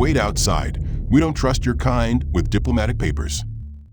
"Wait outside. We don't trust your kind with diplomatic papers."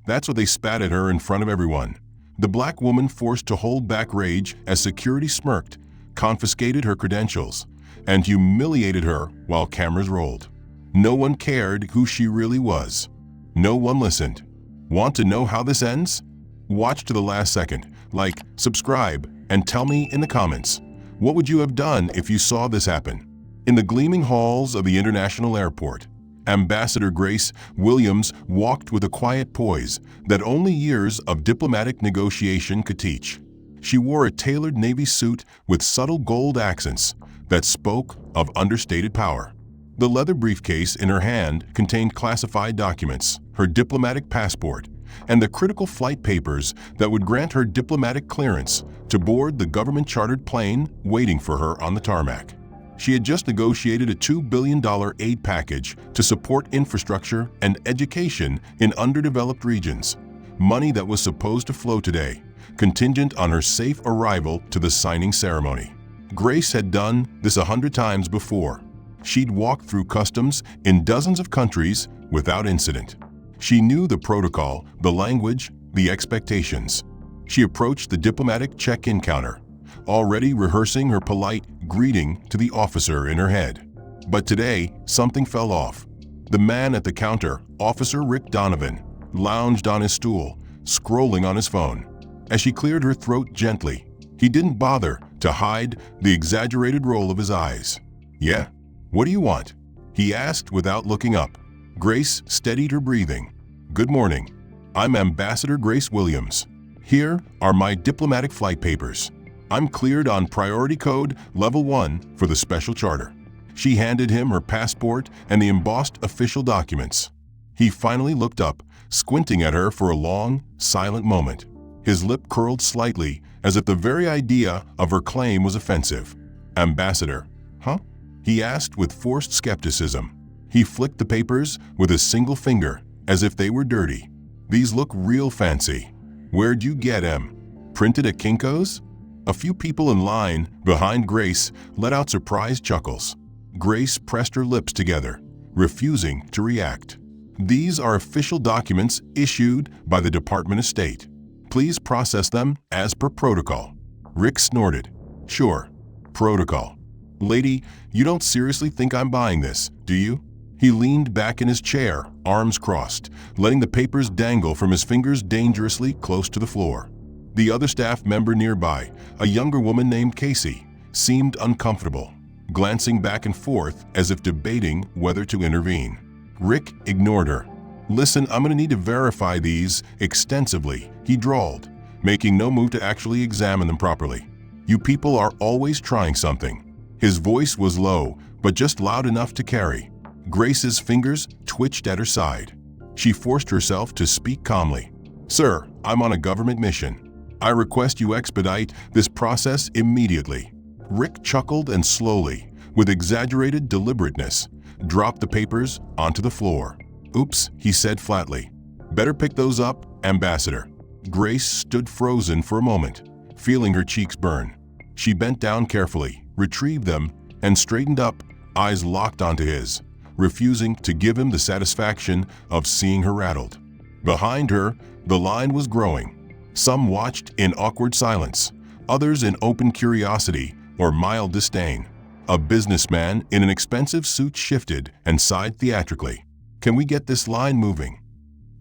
That's what they spat at her in front of everyone. The black woman forced to hold back rage as security smirked, confiscated her credentials, and humiliated her while cameras rolled. No one cared who she really was. No one listened. Want to know how this ends? Watch to the last second, like, subscribe, and tell me in the comments, what would you have done if you saw this happen? In the gleaming halls of the International Airport, Ambassador Grace Williams walked with a quiet poise that only years of diplomatic negotiation could teach. She wore a tailored navy suit with subtle gold accents that spoke of understated power. The leather briefcase in her hand contained classified documents, her diplomatic passport, and the critical flight papers that would grant her diplomatic clearance to board the government-chartered plane waiting for her on the tarmac. She had just negotiated a $2 billion aid package to support infrastructure and education in underdeveloped regions, money that was supposed to flow today, contingent on her safe arrival to the signing ceremony. Grace had done this 100 times before. She'd walked through customs in dozens of countries without incident. She knew the protocol, the language, the expectations. She approached the diplomatic check-in counter, already rehearsing her polite greeting to the officer in her head. But today, something fell off. The man at the counter, Officer Rick Donovan, lounged on his stool, scrolling on his phone. As she cleared her throat gently, he didn't bother to hide the exaggerated roll of his eyes. "Yeah? What do you want?" he asked without looking up. Grace steadied her breathing. "Good morning. I'm Ambassador Grace Williams. Here are my diplomatic flight papers. I'm cleared on priority code level 1 for the special charter." She handed him her passport and the embossed official documents. He finally looked up, squinting at her for a long, silent moment. His lip curled slightly, as if the very idea of her claim was offensive. "Ambassador, huh?" he asked with forced skepticism. He flicked the papers with a single finger, as if they were dirty. "These look real fancy. Where'd you get 'em? Printed at Kinko's?" A few people in line behind Grace let out surprised chuckles. Grace pressed her lips together, refusing to react. "These are official documents issued by the Department of State. Please process them as per protocol." Rick snorted. "Sure, protocol. Lady, you don't seriously think I'm buying this, do you?" He leaned back in his chair, arms crossed, letting the papers dangle from his fingers dangerously close to the floor. The other staff member nearby, a younger woman named Casey, seemed uncomfortable, glancing back and forth as if debating whether to intervene. Rick ignored her. "Listen, I'm going to need to verify these extensively," he drawled, making no move to actually examine them properly. "You people are always trying something." His voice was low, but just loud enough to carry. Grace's fingers twitched at her side. She forced herself to speak calmly. "Sir, I'm on a government mission. I request you expedite this process immediately." Rick chuckled and slowly, with exaggerated deliberateness, dropped the papers onto the floor. "Oops," he said flatly. "Better pick those up, Ambassador." Grace stood frozen for a moment, feeling her cheeks burn. She bent down carefully, retrieved them, and straightened up, eyes locked onto his, refusing to give him the satisfaction of seeing her rattled. Behind her, the line was growing. Some watched in awkward silence, others in open curiosity or mild disdain. A businessman in an expensive suit shifted and sighed theatrically. "Can we get this line moving?"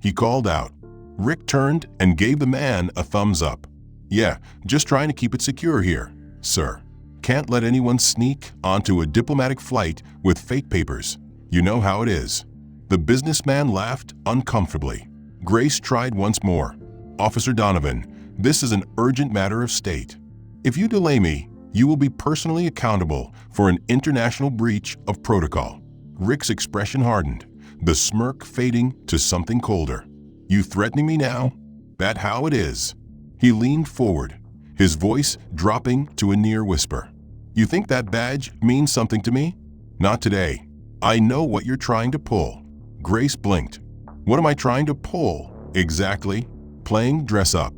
he called out. Rick turned and gave the man a thumbs up. "Yeah, just trying to keep it secure here, sir. Can't let anyone sneak onto a diplomatic flight with fake papers. You know how it is." The businessman laughed uncomfortably. Grace tried once more. "Officer Donovan, this is an urgent matter of state. If you delay me, you will be personally accountable for an international breach of protocol." Rick's expression hardened, the smirk fading to something colder. "You threatening me now? That how it is?" He leaned forward, his voice dropping to a near whisper. "You think that badge means something to me? Not today. I know what you're trying to pull." Grace blinked. "What am I trying to pull, exactly?" "Playing dress up,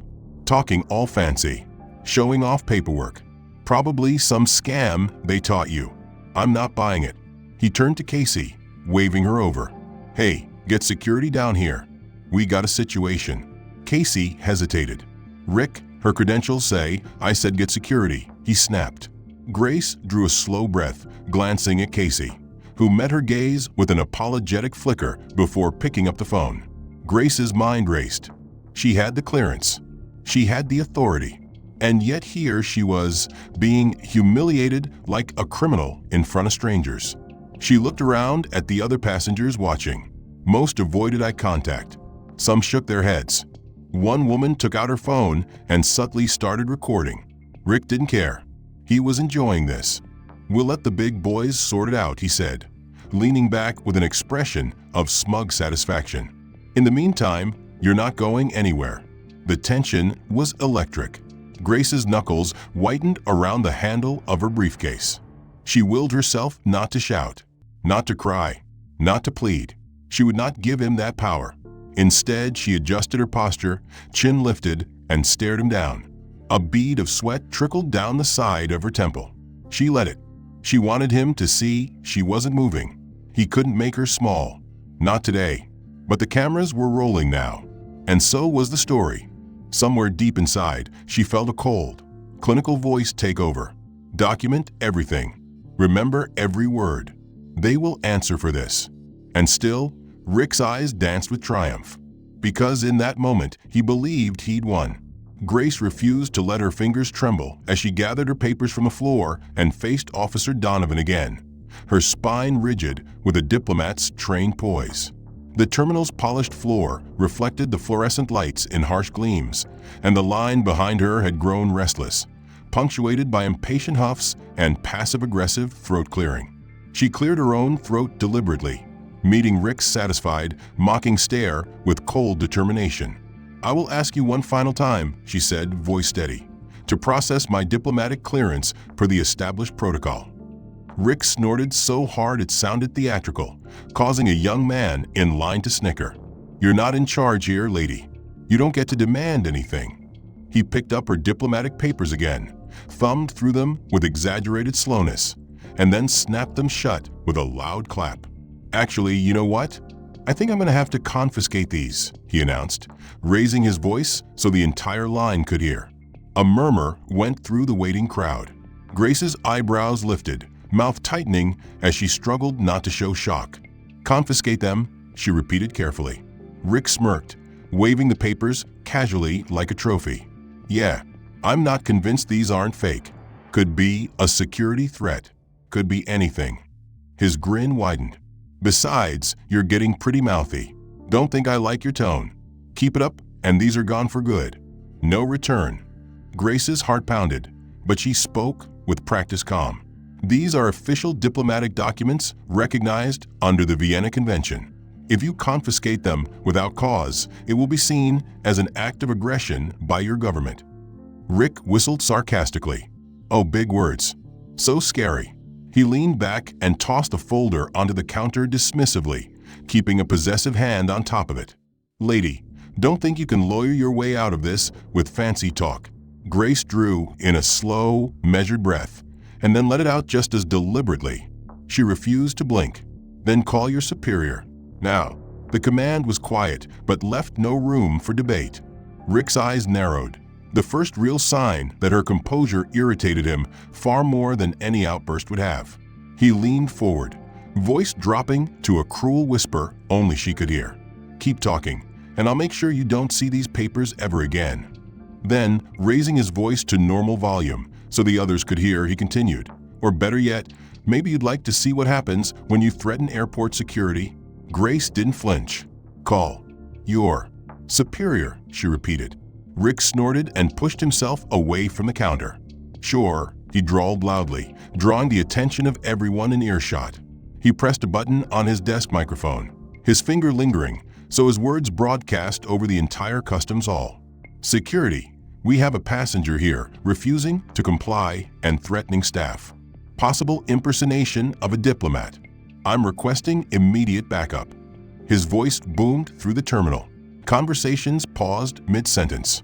talking all fancy, showing off paperwork. Probably some scam they taught you. I'm not buying it." He turned to Casey, waving her over. "Hey, get security down here. We got a situation." Casey hesitated. "Rick, her credentials say I said get security," he snapped. Grace drew a slow breath, glancing at Casey, who met her gaze with an apologetic flicker before picking up the phone. Grace's mind raced. She had the clearance. She had the authority. And yet here she was, being humiliated like a criminal in front of strangers. She looked around at the other passengers watching. Most avoided eye contact. Some shook their heads. One woman took out her phone and subtly started recording. Rick didn't care. He was enjoying this. "We'll let the big boys sort it out," he said, leaning back with an expression of smug satisfaction. "In the meantime, you're not going anywhere." The tension was electric. Grace's knuckles whitened around the handle of her briefcase. She willed herself not to shout, not to cry, not to plead. She would not give him that power. Instead, she adjusted her posture, chin lifted, and stared him down. A bead of sweat trickled down the side of her temple. She let it. She wanted him to see she wasn't moving. He couldn't make her small. Not today. But the cameras were rolling now. And so was the story. Somewhere deep inside, she felt a cold, clinical voice take over. "Document everything. Remember every word. They will answer for this." And still, Rick's eyes danced with triumph. Because in that moment, he believed he'd won. Grace refused to let her fingers tremble as she gathered her papers from the floor and faced Officer Donovan again, her spine rigid with a diplomat's trained poise. The terminal's polished floor reflected the fluorescent lights in harsh gleams, and the line behind her had grown restless, punctuated by impatient huffs and passive-aggressive throat clearing. She cleared her own throat deliberately, meeting Rick's satisfied, mocking stare with cold determination. "I will ask you one final time," she said, voice steady, "to process my diplomatic clearance per the established protocol." Rick snorted so hard it sounded theatrical, causing a young man in line to snicker. "You're not in charge here, lady. You don't get to demand anything." He picked up her diplomatic papers again, thumbed through them with exaggerated slowness, and then snapped them shut with a loud clap. "Actually, you know what? I think I'm going to have to confiscate these," he announced, raising his voice so the entire line could hear. A murmur went through the waiting crowd. Grace's eyebrows lifted, mouth tightening as she struggled not to show shock. "Confiscate them," she repeated carefully. Rick smirked, waving the papers casually like a trophy. "Yeah, I'm not convinced these aren't fake. Could be a security threat. Could be anything." His grin widened. "Besides, you're getting pretty mouthy. Don't think I like your tone. Keep it up, and these are gone for good. No return." Grace's heart pounded, but she spoke with practiced calm. "These are official diplomatic documents recognized under the Vienna Convention. If you confiscate them without cause, it will be seen as an act of aggression by your government." Rick whistled sarcastically. Oh, big words. So scary. He leaned back and tossed a folder onto the counter dismissively, keeping a possessive hand on top of it. "Lady, don't think you can lawyer your way out of this with fancy talk." Grace drew in a slow, measured breath, and then let it out just as deliberately. She refused to blink. "Then call your superior." Now, the command was quiet, but left no room for debate. Rick's eyes narrowed, the first real sign that her composure irritated him far more than any outburst would have. He leaned forward, voice dropping to a cruel whisper only she could hear. "Keep talking, and I'll make sure you don't see these papers ever again." Then, raising his voice to normal volume so the others could hear, he continued, "Or better yet, maybe you'd like to see what happens when you threaten airport security." Grace didn't flinch. "Call your superior," she repeated. Rick snorted and pushed himself away from the counter. "Sure," he drawled loudly, drawing the attention of everyone in earshot. He pressed a button on his desk microphone, his finger lingering, so his words broadcast over the entire customs hall. "Security, we have a passenger here refusing to comply and threatening staff. Possible impersonation of a diplomat. I'm requesting immediate backup." His voice boomed through the terminal. Conversations paused mid-sentence.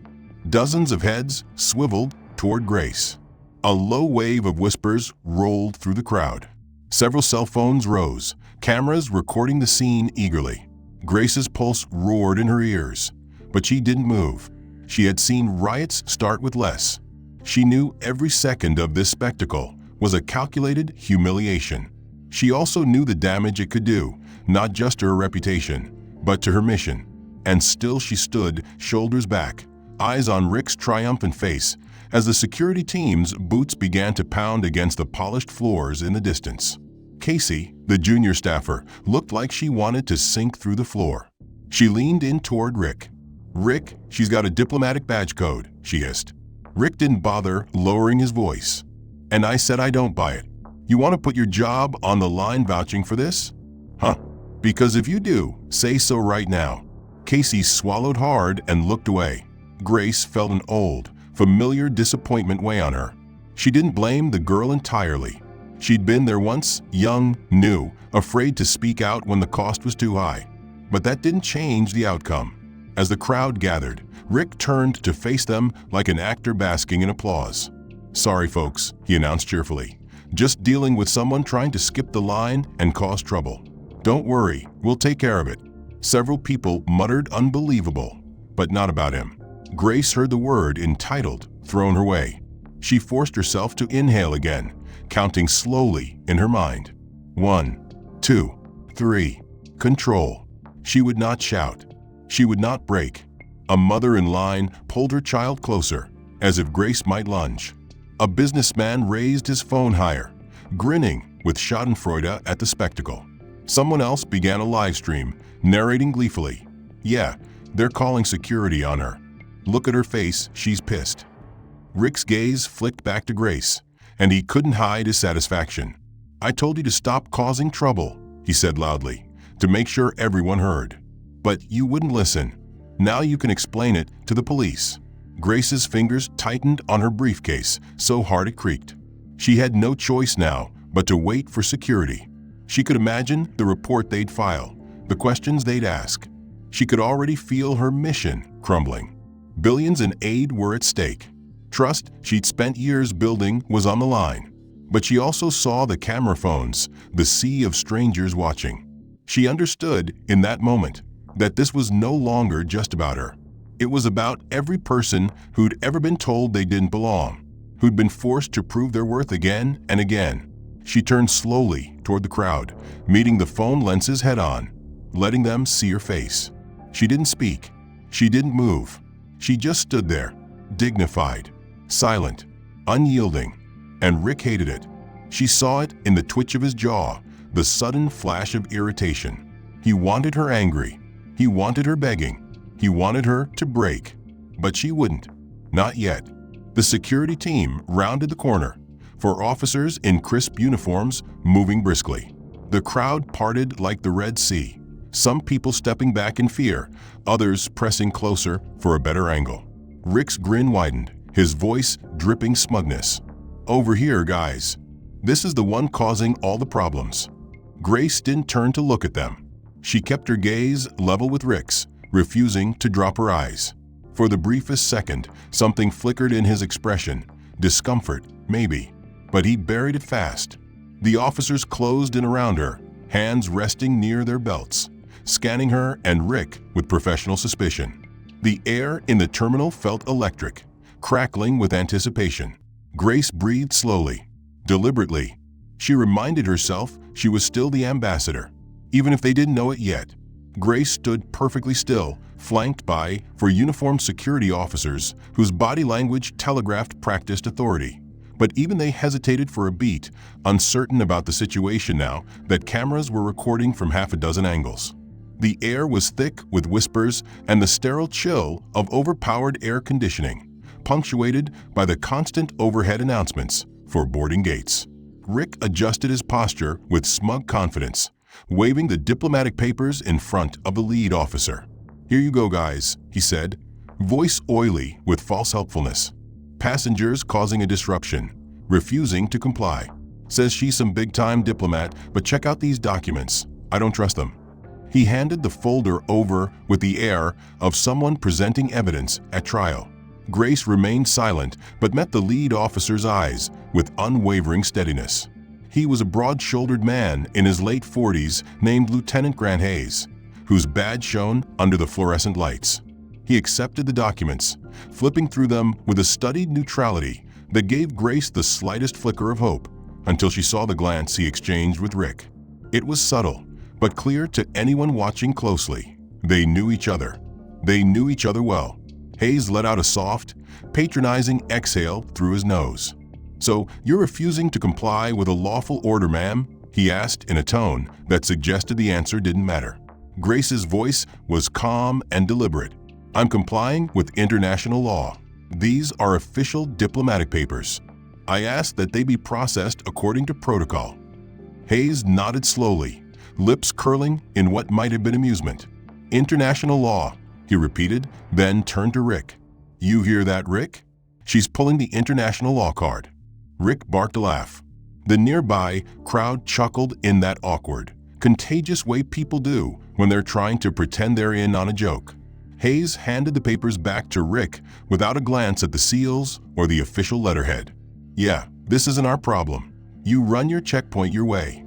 Dozens of heads swiveled toward Grace. A low wave of whispers rolled through the crowd. Several cell phones rose, cameras recording the scene eagerly. Grace's pulse roared in her ears, but she didn't move. She had seen riots start with less. She knew every second of this spectacle was a calculated humiliation. She also knew the damage it could do, not just to her reputation, but to her mission. And still she stood, shoulders back, eyes on Rick's triumphant face, as the security team's boots began to pound against the polished floors in the distance. Casey, the junior staffer, looked like she wanted to sink through the floor. She leaned in toward Rick. "Rick, she's got a diplomatic badge code," she hissed. Rick didn't bother lowering his voice. "And I said I don't buy it. You want to put your job on the line vouching for this? Huh? Because if you do, say so right now." Casey swallowed hard and looked away. Grace felt an old, familiar disappointment weigh on her. She didn't blame the girl entirely. She'd been there once, young, new, afraid to speak out when the cost was too high. But that didn't change the outcome. As the crowd gathered, Rick turned to face them like an actor basking in applause. "Sorry, folks," he announced cheerfully. "Just dealing with someone trying to skip the line and cause trouble. Don't worry, we'll take care of it." Several people muttered unbelievable, but not about him. Grace heard the word entitled thrown her way. She forced herself to inhale again, counting slowly in her mind. 1, 2, 3. Control. She would not shout. She would not break. A mother in line pulled her child closer, as if Grace might lunge. A businessman raised his phone higher, grinning with schadenfreude at the spectacle. Someone else began a live stream, narrating gleefully. "Yeah, they're calling security on her. Look at her face, she's pissed." Rick's gaze flicked back to Grace, and he couldn't hide his satisfaction. "I told you to stop causing trouble," he said loudly, to make sure everyone heard. "But you wouldn't listen. Now you can explain it to the police." Grace's fingers tightened on her briefcase so hard it creaked. She had no choice now but to wait for security. She could imagine the report they'd file, the questions they'd ask. She could already feel her mission crumbling. Billions in aid were at stake. Trust she'd spent years building was on the line. But she also saw the camera phones, the sea of strangers watching. She understood in that moment that this was no longer just about her. It was about every person who'd ever been told they didn't belong, who'd been forced to prove their worth again and again. She turned slowly toward the crowd, meeting the phone lenses head-on, letting them see her face. She didn't speak. She didn't move. She just stood there, dignified, silent, unyielding, and Rick hated it. She saw it in the twitch of his jaw, the sudden flash of irritation. He wanted her angry. He wanted her begging. He wanted her to break. But she wouldn't. Not yet. The security team rounded the corner, four officers in crisp uniforms moving briskly. The crowd parted like the Red Sea, some people stepping back in fear, others pressing closer for a better angle. Rick's grin widened, his voice dripping smugness. "Over here, guys. This is the one causing all the problems." Grace didn't turn to look at them. She kept her gaze level with Rick's, refusing to drop her eyes. For the briefest second, something flickered in his expression. Discomfort, maybe. But he buried it fast. The officers closed in around her, hands resting near their belts, scanning her and Rick with professional suspicion. The air in the terminal felt electric, crackling with anticipation. Grace breathed slowly, deliberately. She reminded herself she was still the ambassador, even if they didn't know it yet. Grace stood perfectly still, flanked by four uniformed security officers whose body language telegraphed practiced authority. But even they hesitated for a beat, uncertain about the situation now that cameras were recording from half a dozen angles. The air was thick with whispers and the sterile chill of overpowered air conditioning, punctuated by the constant overhead announcements for boarding gates. Rick adjusted his posture with smug confidence, waving the diplomatic papers in front of the lead officer. "Here you go, guys," he said, voice oily with false helpfulness. "Passengers causing a disruption, refusing to comply. Says she's some big-time diplomat, but check out these documents. I don't trust them." He handed the folder over with the air of someone presenting evidence at trial. Grace remained silent, but met the lead officer's eyes with unwavering steadiness. He was a broad-shouldered man in his late 40s named Lieutenant Grant Hayes, whose badge shone under the fluorescent lights. He accepted the documents, flipping through them with a studied neutrality that gave Grace the slightest flicker of hope until she saw the glance he exchanged with Rick. It was subtle, but clear to anyone watching closely. They knew each other. They knew each other well. Hayes let out a soft, patronizing exhale through his nose. "So, you're refusing to comply with a lawful order, ma'am?" he asked in a tone that suggested the answer didn't matter. Grace's voice was calm and deliberate. "I'm complying with international law. These are official diplomatic papers. I ask that they be processed according to protocol." Hayes nodded slowly, lips curling in what might have been amusement. "International law," he repeated, then turned to Rick. "You hear that, Rick? She's pulling the international law card." Rick barked a laugh. The nearby crowd chuckled in that awkward, contagious way people do when they're trying to pretend they're in on a joke. Hayes handed the papers back to Rick without a glance at the seals or the official letterhead. "Yeah, this isn't our problem. You run your checkpoint your way."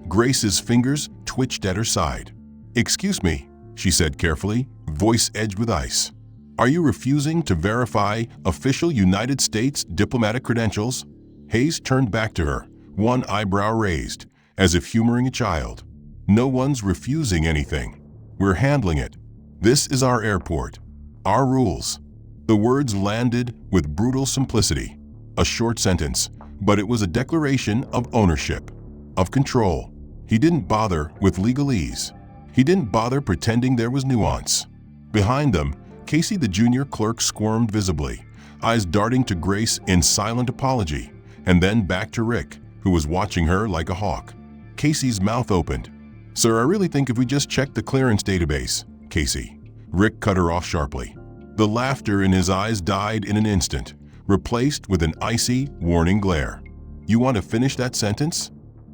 Grace's fingers twitched at her side. "Excuse me," she said carefully, voice edged with ice. "Are you refusing to verify official United States diplomatic credentials?" Hayes turned back to her, one eyebrow raised, as if humoring a child. "No one's refusing anything. We're handling it. This is our airport. Our rules." The words landed with brutal simplicity. A short sentence, but it was a declaration of ownership, of control. He didn't bother with legalese. He didn't bother pretending there was nuance. Behind them, Casey the junior clerk squirmed visibly, eyes darting to Grace in silent apology, and then back to Rick, who was watching her like a hawk. Casey's mouth opened. "Sir, I really think if we just check the clearance database, Casey." Rick cut her off sharply. The laughter in his eyes died in an instant, replaced with an icy, warning glare. "You want to finish that sentence?"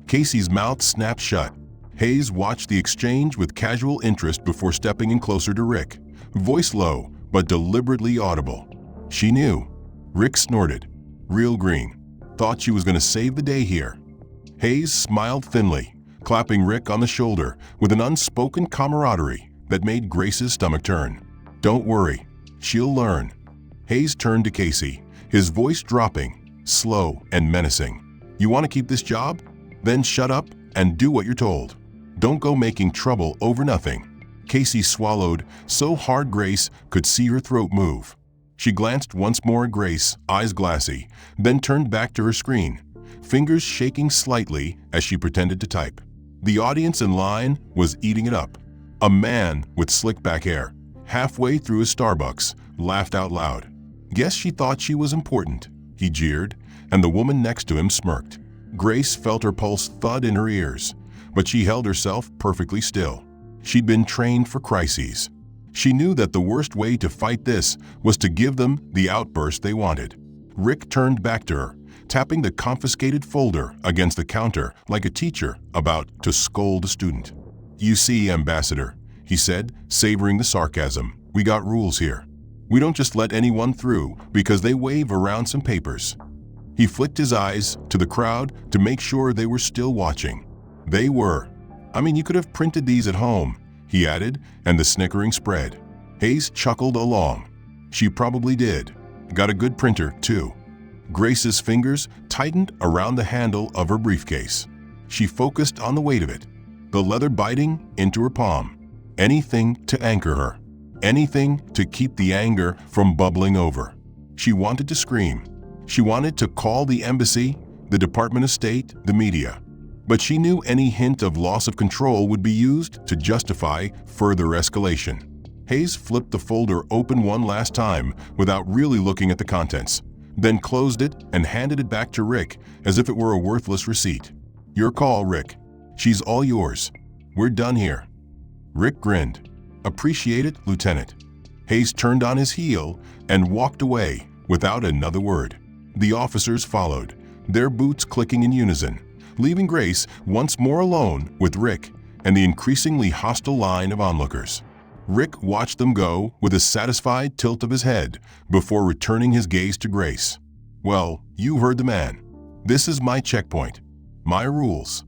Casey's mouth snapped shut. Hayes watched the exchange with casual interest before stepping in closer to Rick, voice low but deliberately audible. She knew. Rick snorted. Real green. Thought she was going to save the day here. Hayes smiled thinly, clapping Rick on the shoulder with an unspoken camaraderie that made Grace's stomach turn. "Don't worry. She'll learn." Hayes turned to Casey, his voice dropping, slow and menacing. "You want to keep this job? Then shut up and do what you're told. Don't go making trouble over nothing." Casey swallowed so hard Grace could see her throat move. She glanced once more at Grace, eyes glassy, then turned back to her screen, fingers shaking slightly as she pretended to type. The audience in line was eating it up. A man with slick back hair, halfway through his Starbucks, laughed out loud. "Guess she thought she was important," he jeered, and the woman next to him smirked. Grace felt her pulse thud in her ears, but she held herself perfectly still. She'd been trained for crises. She knew that the worst way to fight this was to give them the outburst they wanted. Rick turned back to her, tapping the confiscated folder against the counter like a teacher about to scold a student. "You see, Ambassador," he said, savoring the sarcasm, "we got rules here. We don't just let anyone through because they wave around some papers." He flicked his eyes to the crowd to make sure they were still watching. They were. "I mean, you could have printed these at home," he added, and the snickering spread. Hayes chuckled along. "She probably did. Got a good printer, too." Grace's fingers tightened around the handle of her briefcase. She focused on the weight of it, the leather biting into her palm. Anything to anchor her. Anything to keep the anger from bubbling over. She wanted to scream. She wanted to call the embassy, the Department of State, the media. But she knew any hint of loss of control would be used to justify further escalation. Hayes flipped the folder open one last time without really looking at the contents, then closed it and handed it back to Rick as if it were a worthless receipt. "Your call, Rick. She's all yours. We're done here." Rick grinned. "Appreciate it, Lieutenant." Hayes turned on his heel and walked away without another word. The officers followed, their boots clicking in unison, leaving Grace once more alone with Rick and the increasingly hostile line of onlookers. Rick watched them go with a satisfied tilt of his head before returning his gaze to Grace. "Well, you heard the man. This is my checkpoint. My rules.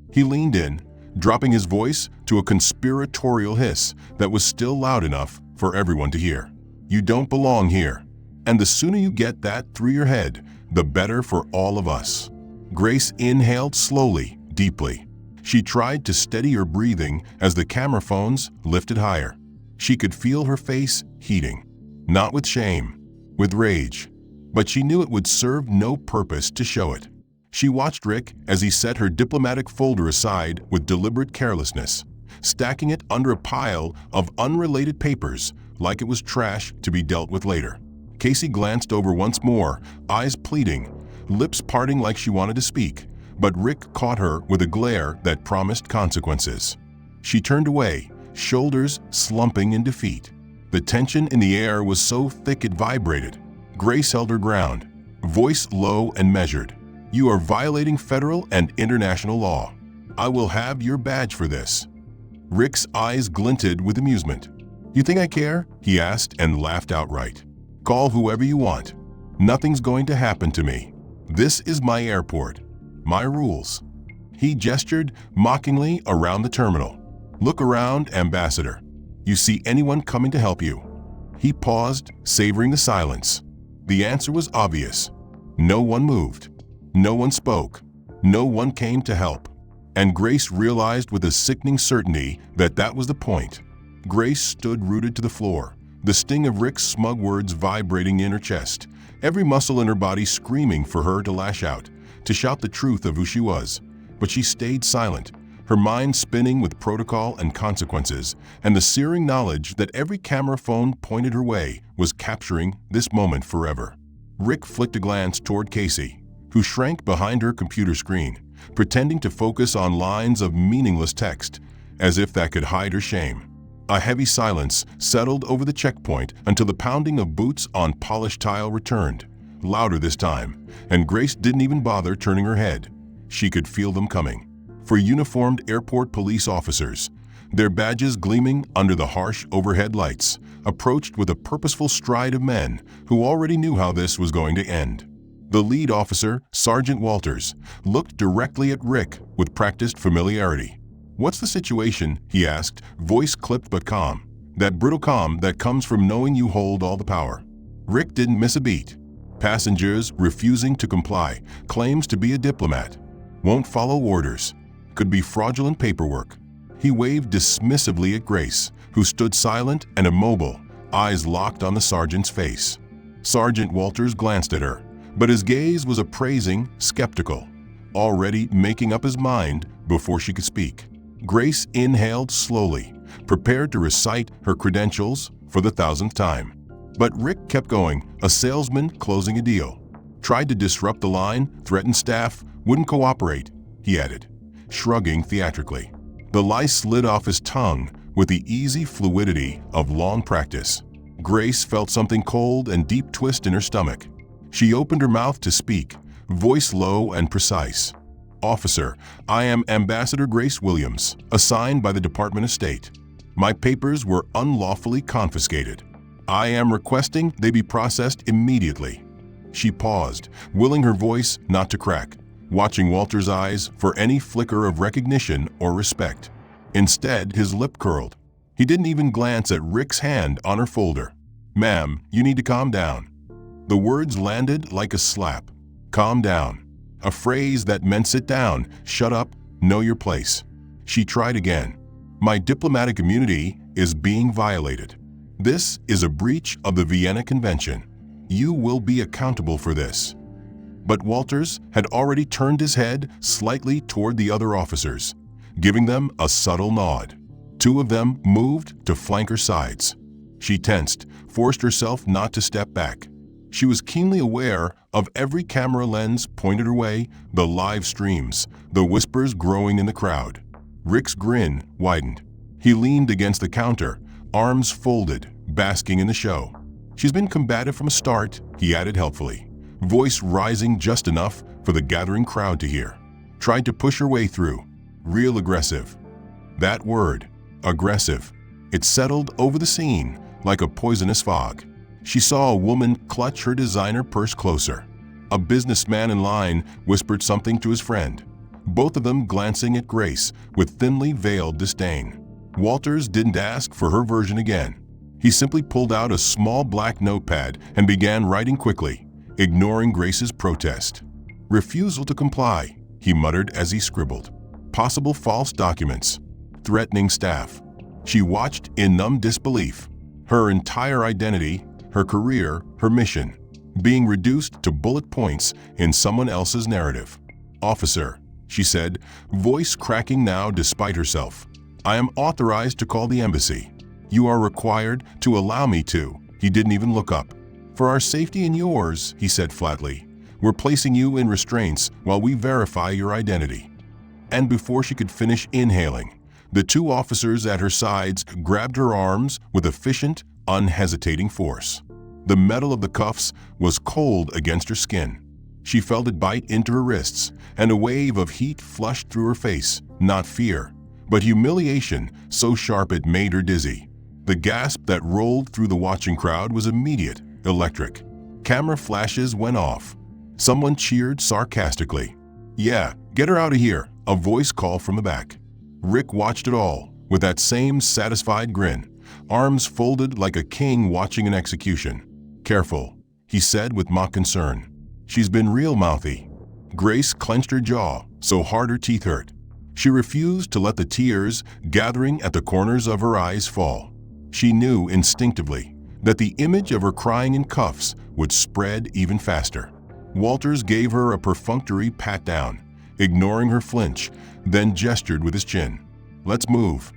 He leaned in, dropping his voice to a conspiratorial hiss that was still loud enough for everyone to hear. You don't belong here. And the sooner you get that through your head, the better for all of us. Grace inhaled slowly, deeply. She tried to steady her breathing as the camera phones lifted higher. She could feel her face heating. Not with shame, with rage. But she knew it would serve no purpose to show it. She watched Rick as he set her diplomatic folder aside with deliberate carelessness, stacking it under a pile of unrelated papers like it was trash to be dealt with later. Casey glanced over once more, eyes pleading, lips parting like she wanted to speak, but Rick caught her with a glare that promised consequences. She turned away, shoulders slumping in defeat. The tension in the air was so thick it vibrated. Grace held her ground, voice low and measured. You are violating federal and international law. I will have your badge for this. Rick's eyes glinted with amusement. You think I care? He asked and laughed outright. Call whoever you want. Nothing's going to happen to me. This is my airport. My rules. He gestured mockingly around the terminal. Look around, Ambassador. You see anyone coming to help you? He paused, savoring the silence. The answer was obvious. No one moved. No one spoke. No one came to help. And Grace realized with a sickening certainty that that was the point. Grace stood rooted to the floor, the sting of Rick's smug words vibrating in her chest, every muscle in her body screaming for her to lash out, to shout the truth of who she was. But she stayed silent, her mind spinning with protocol and consequences, and the searing knowledge that every camera phone pointed her way was capturing this moment forever. Rick flicked a glance toward Casey, who shrank behind her computer screen, pretending to focus on lines of meaningless text, as if that could hide her shame. A heavy silence settled over the checkpoint until the pounding of boots on polished tile returned, louder this time, and Grace didn't even bother turning her head. She could feel them coming. For uniformed airport police officers, their badges gleaming under the harsh overhead lights, approached with a purposeful stride of men who already knew how this was going to end. The lead officer, Sergeant Walters, looked directly at Rick with practiced familiarity. What's the situation? He asked, voice clipped but calm. That brutal calm that comes from knowing you hold all the power. Rick didn't miss a beat. Passengers refusing to comply, claims to be a diplomat. Won't follow orders. Could be fraudulent paperwork. He waved dismissively at Grace, who stood silent and immobile, eyes locked on the sergeant's face. Sergeant Walters glanced at her, but his gaze was appraising, skeptical, already making up his mind before she could speak. Grace inhaled slowly, prepared to recite her credentials for the 1000th time. But Rick kept going, a salesman closing a deal. Tried to disrupt the line, threatened staff, wouldn't cooperate, he added, shrugging theatrically. The lice slid off his tongue with the easy fluidity of long practice. Grace felt something cold and deep twist in her stomach. She opened her mouth to speak, voice low and precise. Officer, I am Ambassador Grace Williams, assigned by the Department of State. My papers were unlawfully confiscated. I am requesting they be processed immediately. She paused, willing her voice not to crack, watching Walter's eyes for any flicker of recognition or respect. Instead, his lip curled. He didn't even glance at Rick's hand on her folder. Ma'am, you need to calm down. The words landed like a slap. Calm down. A phrase that meant sit down, shut up, know your place. She tried again. My diplomatic immunity is being violated. This is a breach of the Vienna Convention. You will be accountable for this. But Walters had already turned his head slightly toward the other officers, giving them a subtle nod. Two of them moved to flank her sides. She tensed, forced herself not to step back. She was keenly aware of every camera lens pointed her way, the live streams, the whispers growing in the crowd. Rick's grin widened. He leaned against the counter, arms folded, basking in the show. She's been combative from a start, he added helpfully, voice rising just enough for the gathering crowd to hear. Tried to push her way through. Real aggressive. That word, aggressive. It settled over the scene like a poisonous fog. She saw a woman clutch her designer purse closer. A businessman in line whispered something to his friend. both of them glancing at Grace with thinly veiled disdain. Walters didn't ask for her version again. He simply pulled out a small black notepad and began writing quickly, ignoring Grace's protest. "Refusal to comply," he muttered as he scribbled. "Possible false documents. Threatening staff." She watched in numb disbelief. Her entire identity, her career, her mission, being reduced to bullet points in someone else's narrative. "Officer," she said, voice cracking now despite herself, "I am authorized to call the embassy. You are required to allow me to." He didn't even look up. "For our safety and yours," he said flatly, "we're placing you in restraints while we verify your identity." And before she could finish inhaling, the two officers at her sides grabbed her arms with efficient, unhesitating force. The metal of the cuffs was cold against her skin. She felt it bite into her wrists, and a wave of heat flushed through her face, not fear, but humiliation so sharp it made her dizzy. The gasp that rolled through the watching crowd was immediate, electric. Camera flashes went off. Someone cheered sarcastically. "Yeah, get her out of here," a voice called from the back. Rick watched it all, with that same satisfied grin, arms folded like a king watching an execution. "Careful," he said with mock concern. "She's been real mouthy." Grace clenched her jaw so hard her teeth hurt. She refused to let the tears gathering at the corners of her eyes fall. She knew instinctively that the image of her crying in cuffs would spread even faster. Walters gave her a perfunctory pat down, ignoring her flinch, then gestured with his chin. "Let's move."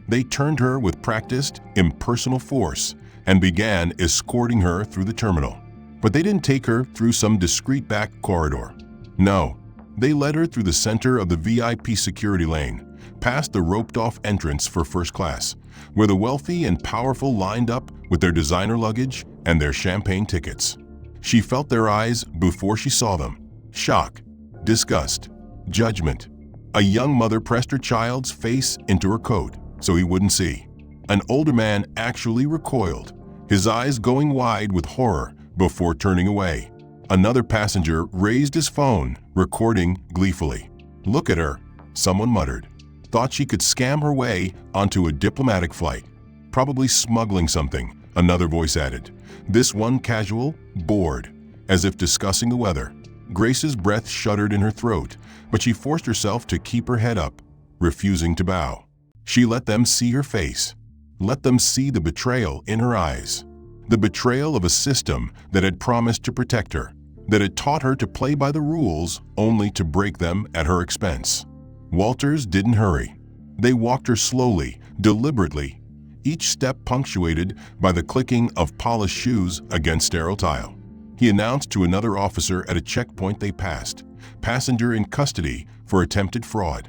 They turned her with practiced, impersonal force and began escorting her through the terminal. But they didn't take her through some discreet back corridor. No, they led her through the center of the VIP security lane, past the roped-off entrance for first class, where the wealthy and powerful lined up with their designer luggage and their champagne tickets. She felt their eyes before she saw them. Shock, disgust, judgment. A young mother pressed her child's face into her coat so he wouldn't see. An older man actually recoiled, his eyes going wide with horror before turning away. Another passenger raised his phone, recording gleefully. "Look at her," someone muttered. "Thought she could scam her way onto a diplomatic flight. Probably smuggling something," another voice added. This one casual, bored, as if discussing the weather. Grace's breath shuddered in her throat, but she forced herself to keep her head up, refusing to bow. She let them see her face. Let them see the betrayal in her eyes. The betrayal of a system that had promised to protect her, that had taught her to play by the rules only to break them at her expense. Walters didn't hurry. They walked her slowly, deliberately, each step punctuated by the clicking of polished shoes against sterile tile. He announced to another officer at a checkpoint they passed, "Passenger in custody for attempted fraud."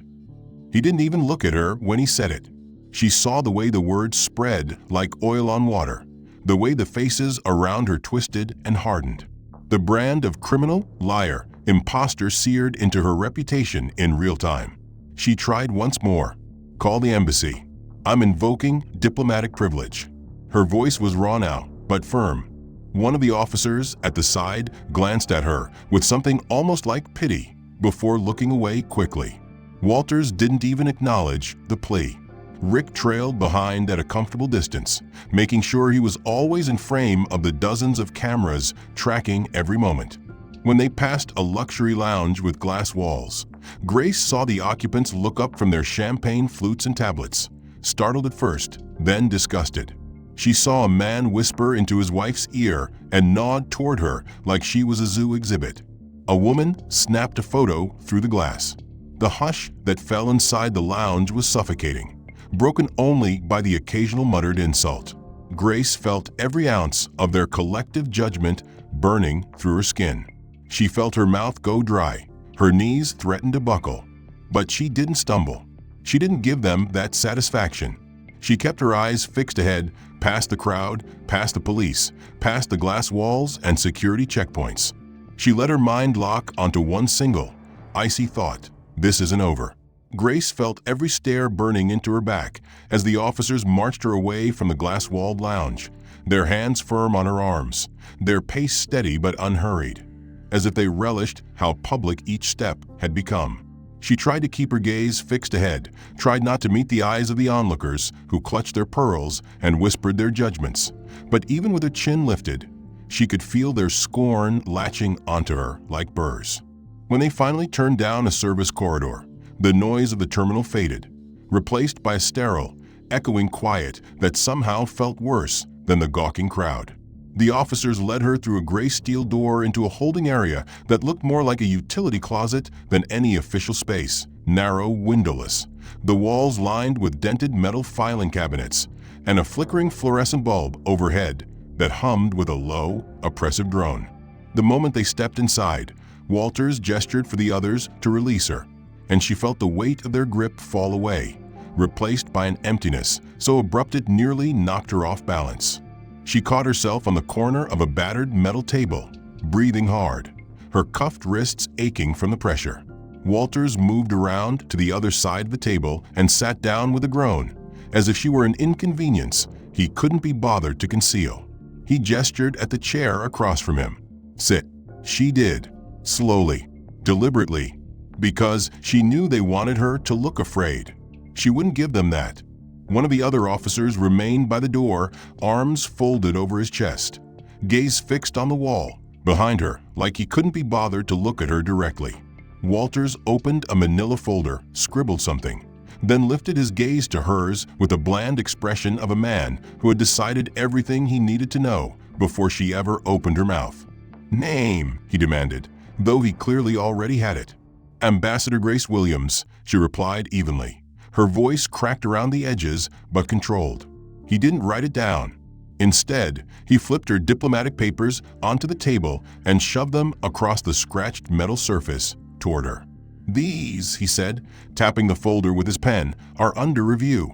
He didn't even look at her when he said it. She saw the way the words spread like oil on water, the way the faces around her twisted and hardened. The brand of criminal, liar, imposter seared into her reputation in real time. She tried once more. "Call the embassy. I'm invoking diplomatic privilege." Her voice was raw now, but firm. One of the officers at the side glanced at her with something almost like pity before looking away quickly. Walters didn't even acknowledge the plea. Rick trailed behind at a comfortable distance, making sure he was always in frame of the dozens of cameras tracking every moment. When they passed a luxury lounge with glass walls, Grace saw the occupants look up from their champagne flutes and tablets, startled at first, then disgusted. She saw a man whisper into his wife's ear and nod toward her like she was a zoo exhibit. A woman snapped a photo through the glass. The hush that fell inside the lounge was suffocating, broken only by the occasional muttered insult. Grace felt every ounce of their collective judgment burning through her skin. She felt her mouth go dry, her knees threatened to buckle. But she didn't stumble. She didn't give them that satisfaction. She kept her eyes fixed ahead, past the crowd, past the police, past the glass walls and security checkpoints. She let her mind lock onto one single, icy thought: this isn't over. Grace felt every stare burning into her back as the officers marched her away from the glass-walled lounge, their hands firm on her arms, their pace steady but unhurried, as if they relished how public each step had become. She tried to keep her gaze fixed ahead, tried not to meet the eyes of the onlookers who clutched their pearls and whispered their judgments. But even with her chin lifted, she could feel their scorn latching onto her like burrs. When they finally turned down a service corridor, the noise of the terminal faded, replaced by a sterile, echoing quiet that somehow felt worse than the gawking crowd. The officers led her through a gray steel door into a holding area that looked more like a utility closet than any official space, narrow, windowless, the walls lined with dented metal filing cabinets, and a flickering fluorescent bulb overhead that hummed with a low, oppressive drone. The moment they stepped inside, Walters gestured for the others to release her, and she felt the weight of their grip fall away, replaced by an emptiness so abrupt it nearly knocked her off balance. She caught herself on the corner of a battered metal table, breathing hard, her cuffed wrists aching from the pressure. Walters moved around to the other side of the table and sat down with a groan, as if she were an inconvenience he couldn't be bothered to conceal. He gestured at the chair across from him. "Sit." She did, slowly, deliberately, because she knew they wanted her to look afraid. She wouldn't give them that. One of the other officers remained by the door, arms folded over his chest, gaze fixed on the wall behind her like he couldn't be bothered to look at her directly. Walters opened a manila folder, scribbled something, then lifted his gaze to hers with the bland expression of a man who had decided everything he needed to know before she ever opened her mouth. "Name," he demanded, though he clearly already had it. "Ambassador Grace Williams," she replied evenly. Her voice cracked around the edges, but controlled. He didn't write it down. Instead, he flipped her diplomatic papers onto the table and shoved them across the scratched metal surface toward her. "These," he said, tapping the folder with his pen, "are under review."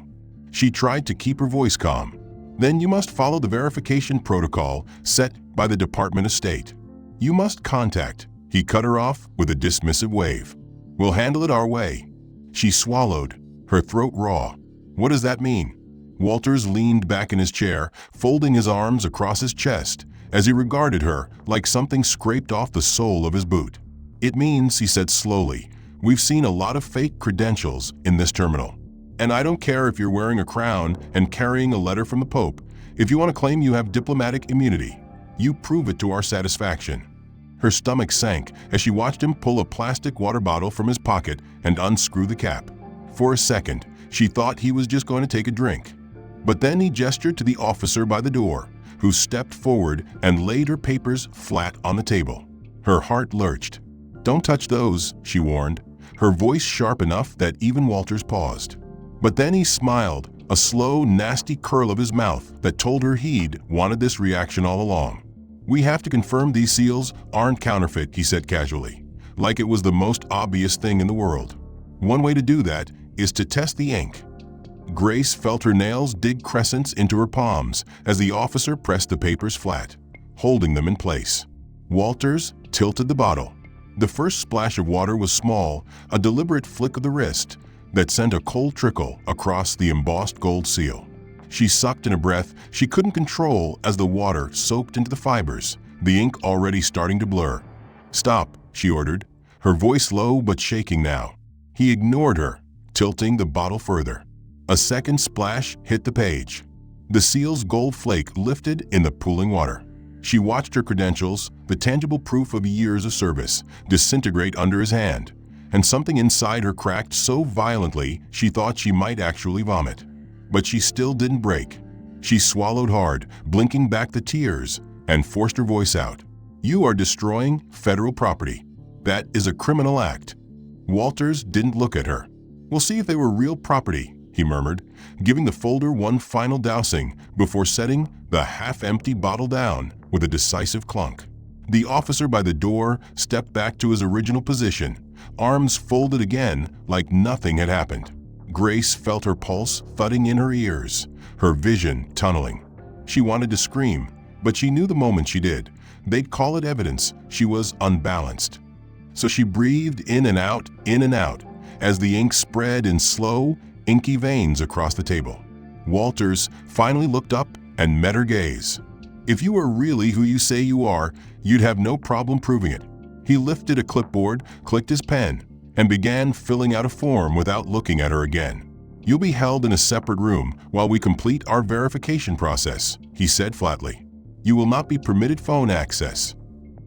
She tried to keep her voice calm. "Then you must follow the verification protocol set by the Department of State. You must contact." He cut her off with a dismissive wave. "We'll handle it our way." She swallowed, her throat raw. "What does that mean?" Walters leaned back in his chair, folding his arms across his chest as he regarded her like something scraped off the sole of his boot. "It means," he said slowly, "we've seen a lot of fake credentials in this terminal. And I don't care if you're wearing a crown and carrying a letter from the Pope. If you want to claim you have diplomatic immunity, you prove it to our satisfaction." Her stomach sank as she watched him pull a plastic water bottle from his pocket and unscrew the cap. For a second, she thought he was just going to take a drink. But then he gestured to the officer by the door, who stepped forward and laid her papers flat on the table. Her heart lurched. "Don't touch those," she warned, her voice sharp enough that even Walters paused. But then he smiled, a slow, nasty curl of his mouth that told her he'd wanted this reaction all along. "We have to confirm these seals aren't counterfeit," he said casually, like it was the most obvious thing in the world. "One way to do that is to test the ink." Grace felt her nails dig crescents into her palms as the officer pressed the papers flat, holding them in place. Walters tilted the bottle. The first splash of water was small, a deliberate flick of the wrist that sent a cold trickle across the embossed gold seal. She sucked in a breath she couldn't control as the water soaked into the fibers, the ink already starting to blur. "Stop," she ordered, her voice low but shaking now. He ignored her, tilting the bottle further. A second splash hit the page. The seal's gold flake lifted in the pooling water. She watched her credentials, the tangible proof of years of service, disintegrate under his hand, and something inside her cracked so violently she thought she might actually vomit. But she still didn't break. She swallowed hard, blinking back the tears, and forced her voice out. "You are destroying federal property. That is a criminal act." Walters didn't look at her. "We'll see if they were real property," he murmured, giving the folder one final dousing before setting the half-empty bottle down with a decisive clunk. The officer by the door stepped back to his original position, arms folded again like nothing had happened. Grace felt her pulse thudding in her ears, her vision tunneling. She wanted to scream, but she knew the moment she did, they'd call it evidence she was unbalanced. So she breathed in and out, as the ink spread in slow, inky veins across the table. Walters finally looked up and met her gaze. "If you were really who you say you are, you'd have no problem proving it." He lifted a clipboard, clicked his pen, and began filling out a form without looking at her again. "You'll be held in a separate room while we complete our verification process," he said flatly. "You will not be permitted phone access."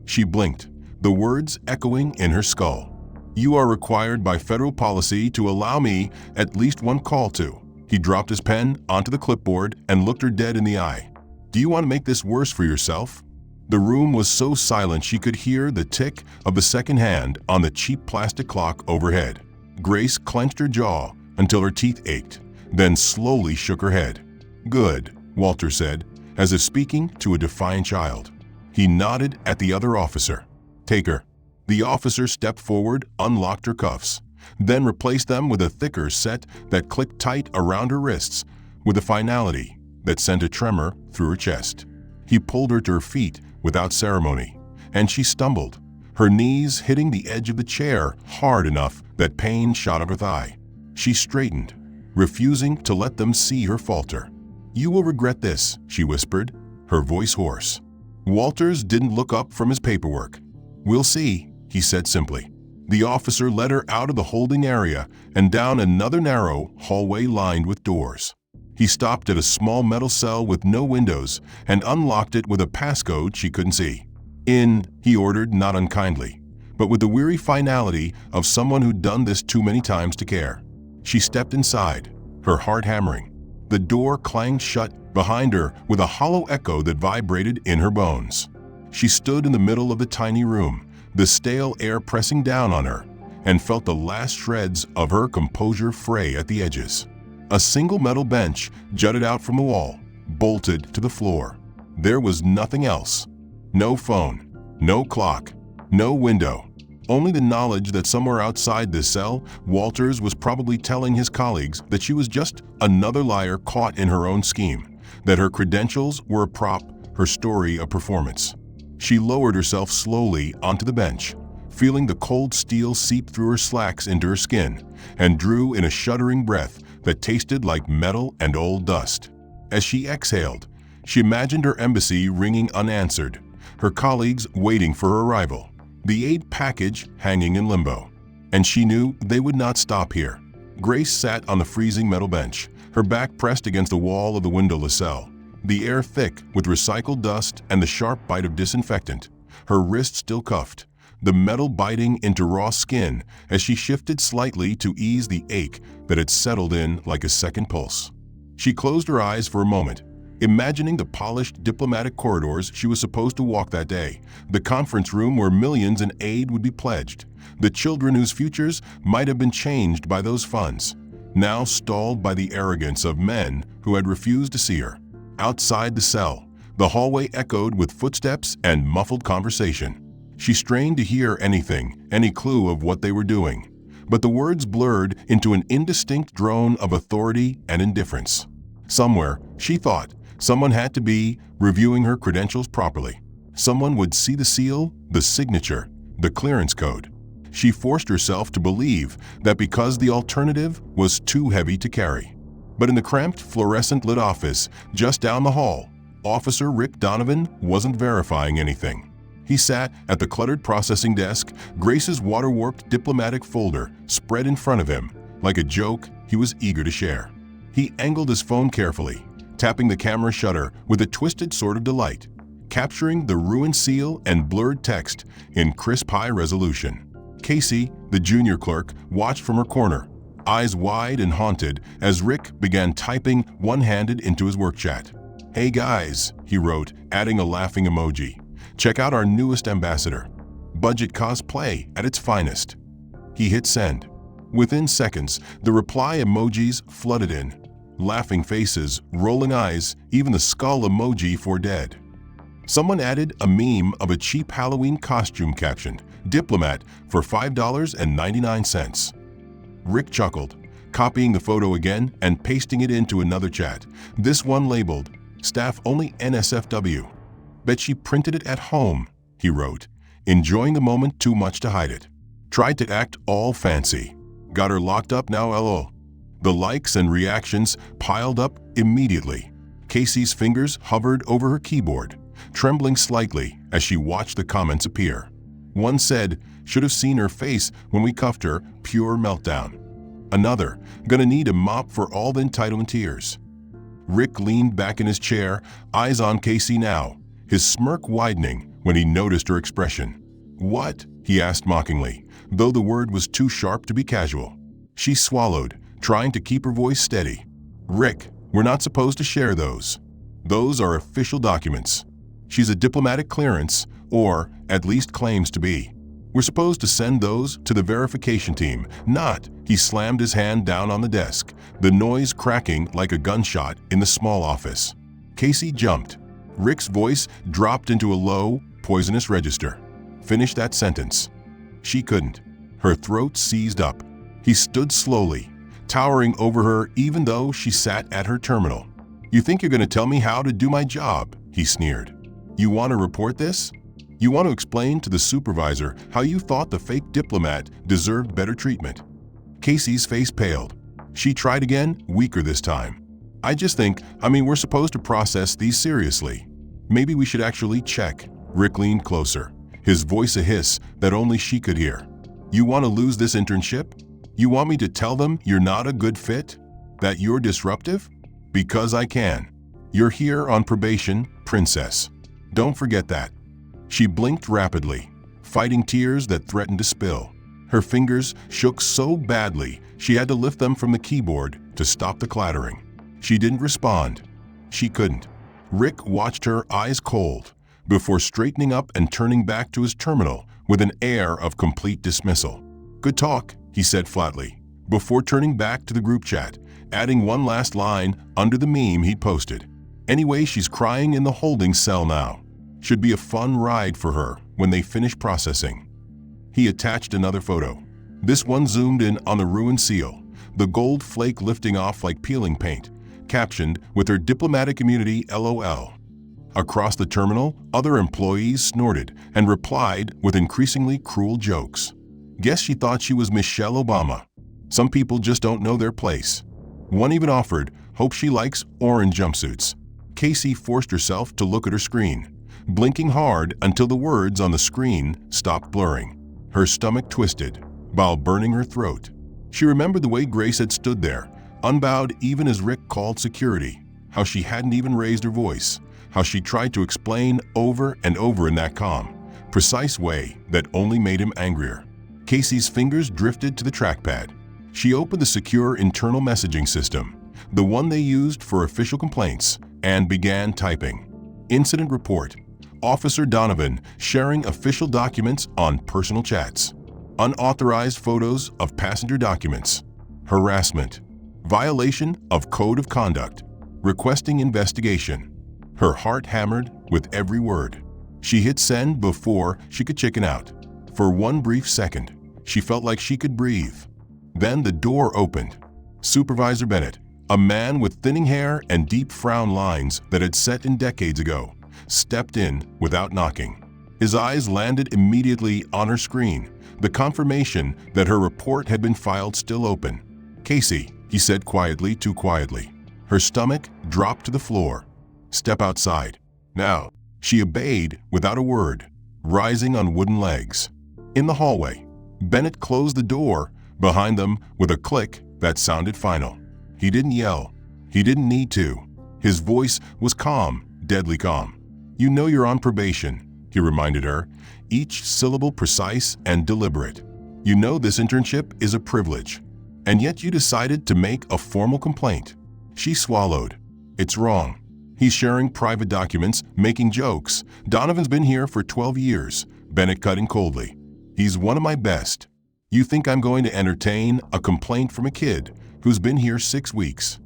She blinked, the words echoing in her skull. "You are required by federal policy to allow me at least one call to." He dropped his pen onto the clipboard and looked her dead in the eye. "Do you want to make this worse for yourself?" The room was so silent she could hear the tick of the second hand on the cheap plastic clock overhead. Grace clenched her jaw until her teeth ached, then slowly shook her head. "Good," Walter said, as if speaking to a defiant child. He nodded at the other officer. "Take her." The officer stepped forward, unlocked her cuffs, then replaced them with a thicker set that clicked tight around her wrists with a finality that sent a tremor through her chest. He pulled her to her feet without ceremony, and she stumbled, her knees hitting the edge of the chair hard enough that pain shot up her thigh. She straightened, refusing to let them see her falter. "You will regret this," she whispered, her voice hoarse. Walters didn't look up from his paperwork. "We'll see," he said simply. The officer led her out of the holding area and down another narrow hallway lined with doors. He stopped at a small metal cell with no windows and unlocked it with a passcode she couldn't see. "In," he ordered, not unkindly, but with the weary finality of someone who'd done this too many times to care. She stepped inside, her heart hammering. The door clanged shut behind her with a hollow echo that vibrated in her bones. She stood in the middle of the tiny room, the stale air pressing down on her, and felt the last shreds of her composure fray at the edges. A single metal bench jutted out from the wall, bolted to the floor. There was nothing else. No phone, no clock, no window. Only the knowledge that somewhere outside this cell, Walters was probably telling his colleagues that she was just another liar caught in her own scheme, that her credentials were a prop, her story a performance. She lowered herself slowly onto the bench, feeling the cold steel seep through her slacks into her skin, and drew in a shuddering breath that tasted like metal and old dust. As she exhaled, she imagined her embassy ringing unanswered, her colleagues waiting for her arrival, the aid package hanging in limbo. And she knew they would not stop here. Grace sat on the freezing metal bench, her back pressed against the wall of the windowless cell, the air thick with recycled dust and the sharp bite of disinfectant, her wrist still cuffed, the metal biting into raw skin as she shifted slightly to ease the ache that had settled in like a second pulse. She closed her eyes for a moment, imagining the polished diplomatic corridors she was supposed to walk that day, the conference room where millions in aid would be pledged, the children whose futures might have been changed by those funds, now stalled by the arrogance of men who had refused to see her. Outside the cell, the hallway echoed with footsteps and muffled conversation. She strained to hear anything, any clue of what they were doing, but the words blurred into an indistinct drone of authority and indifference. Somewhere, she thought, someone had to be reviewing her credentials properly. Someone would see the seal, the signature, the clearance code. She forced herself to believe that because the alternative was too heavy to carry. But in the cramped, fluorescent-lit office just down the hall, Officer Rick Donovan wasn't verifying anything. He sat at the cluttered processing desk, Grace's water-warped diplomatic folder spread in front of him, like a joke he was eager to share. He angled his phone carefully, tapping the camera shutter with a twisted sort of delight, capturing the ruined seal and blurred text in crisp high resolution. Casey, the junior clerk, watched from her corner, eyes wide and haunted as Rick began typing one-handed into his work chat. "Hey guys," he wrote, adding a laughing emoji. "Check out our newest ambassador. Budget cosplay at its finest." He hit send. Within seconds, the reply emojis flooded in. Laughing faces, rolling eyes, even the skull emoji for dead. Someone added a meme of a cheap Halloween costume captioned, "Diplomat for $5.99. Rick chuckled, copying the photo again and pasting it into another chat, this one labeled, "Staff only NSFW. Bet she printed it at home," he wrote, enjoying the moment too much to hide it. "Tried to act all fancy. Got her locked up now, lol." The likes and reactions piled up immediately. Casey's fingers hovered over her keyboard, trembling slightly as she watched the comments appear. One said, Should have seen her face when we cuffed her, pure meltdown. Another, gonna need a mop for all the entitlement tears. Rick leaned back in his chair, eyes on Casey now, his smirk widening when he noticed her expression. "What?" he asked mockingly, though the word was too sharp to be casual. She swallowed, trying to keep her voice steady. "Rick, we're not supposed to share those. Those are official documents. She's a diplomatic clearance, or at least claims to be. We're supposed to send those to the verification team, not." He slammed his hand down on the desk, the noise cracking like a gunshot in the small office. Casey jumped. Rick's voice dropped into a low, poisonous register. "Finish that sentence." She couldn't. Her throat seized up. He stood slowly, towering over her even though she sat at her terminal. "You think you're going to tell me how to do my job?" he sneered. "You want to report this? You want to explain to the supervisor how you thought the fake diplomat deserved better treatment?" Casey's face paled. She tried again, weaker this time. I mean, we're supposed to process these seriously. Maybe we should actually check." Rick leaned closer, his voice a hiss that only she could hear. "You want to lose this internship? You want me to tell them you're not a good fit? That you're disruptive? Because I can. You're here on probation, princess. Don't forget that." She blinked rapidly, fighting tears that threatened to spill. Her fingers shook so badly she had to lift them from the keyboard to stop the clattering. She didn't respond. She couldn't. Rick watched her, eyes cold, before straightening up and turning back to his terminal with an air of complete dismissal. "Good talk," he said flatly, before turning back to the group chat, adding one last line under the meme he'd posted. "Anyway, she's crying in the holding cell now. Should be a fun ride for her when they finish processing." He attached another photo. This one zoomed in on the ruined seal, the gold flake lifting off like peeling paint, captioned with her diplomatic immunity LOL. Across the terminal, other employees snorted and replied with increasingly cruel jokes. Guess she thought she was Michelle Obama. Some people just don't know their place. One even offered, hope she likes orange jumpsuits. Casey forced herself to look at her screen, blinking hard until the words on the screen stopped blurring. Her stomach twisted, while burning her throat. She remembered the way Grace had stood there, unbowed even as Rick called security, how she hadn't even raised her voice, how she tried to explain over and over in that calm, precise way that only made him angrier. Casey's fingers drifted to the trackpad. She opened the secure internal messaging system, the one they used for official complaints, and began typing. Incident report. Officer Donovan sharing official documents on personal chats. Unauthorized photos of passenger documents. Harassment. Violation of code of conduct. Requesting investigation. Her heart hammered with every word. She hit send before she could chicken out. For one brief second, she felt like she could breathe. Then the door opened. Supervisor Bennett, a man with thinning hair and deep frown lines that had set in decades ago, stepped in without knocking. His eyes landed immediately on her screen, the confirmation that her report had been filed still open. "Casey," he said quietly, too quietly. Her stomach dropped to the floor. "Step outside. Now." She obeyed without a word, rising on wooden legs. In the hallway, Bennett closed the door behind them with a click that sounded final. He didn't yell. He didn't need to. His voice was calm, deadly calm. "You know you're on probation," he reminded her, each syllable precise and deliberate. "You know this internship is a privilege, and yet you decided to make a formal complaint." She swallowed. "It's wrong. He's sharing private documents, making jokes. Donovan's been here for 12 years, Bennett cut in coldly. "He's one of my best. You think I'm going to entertain a complaint from a kid who's been here 6 weeks?"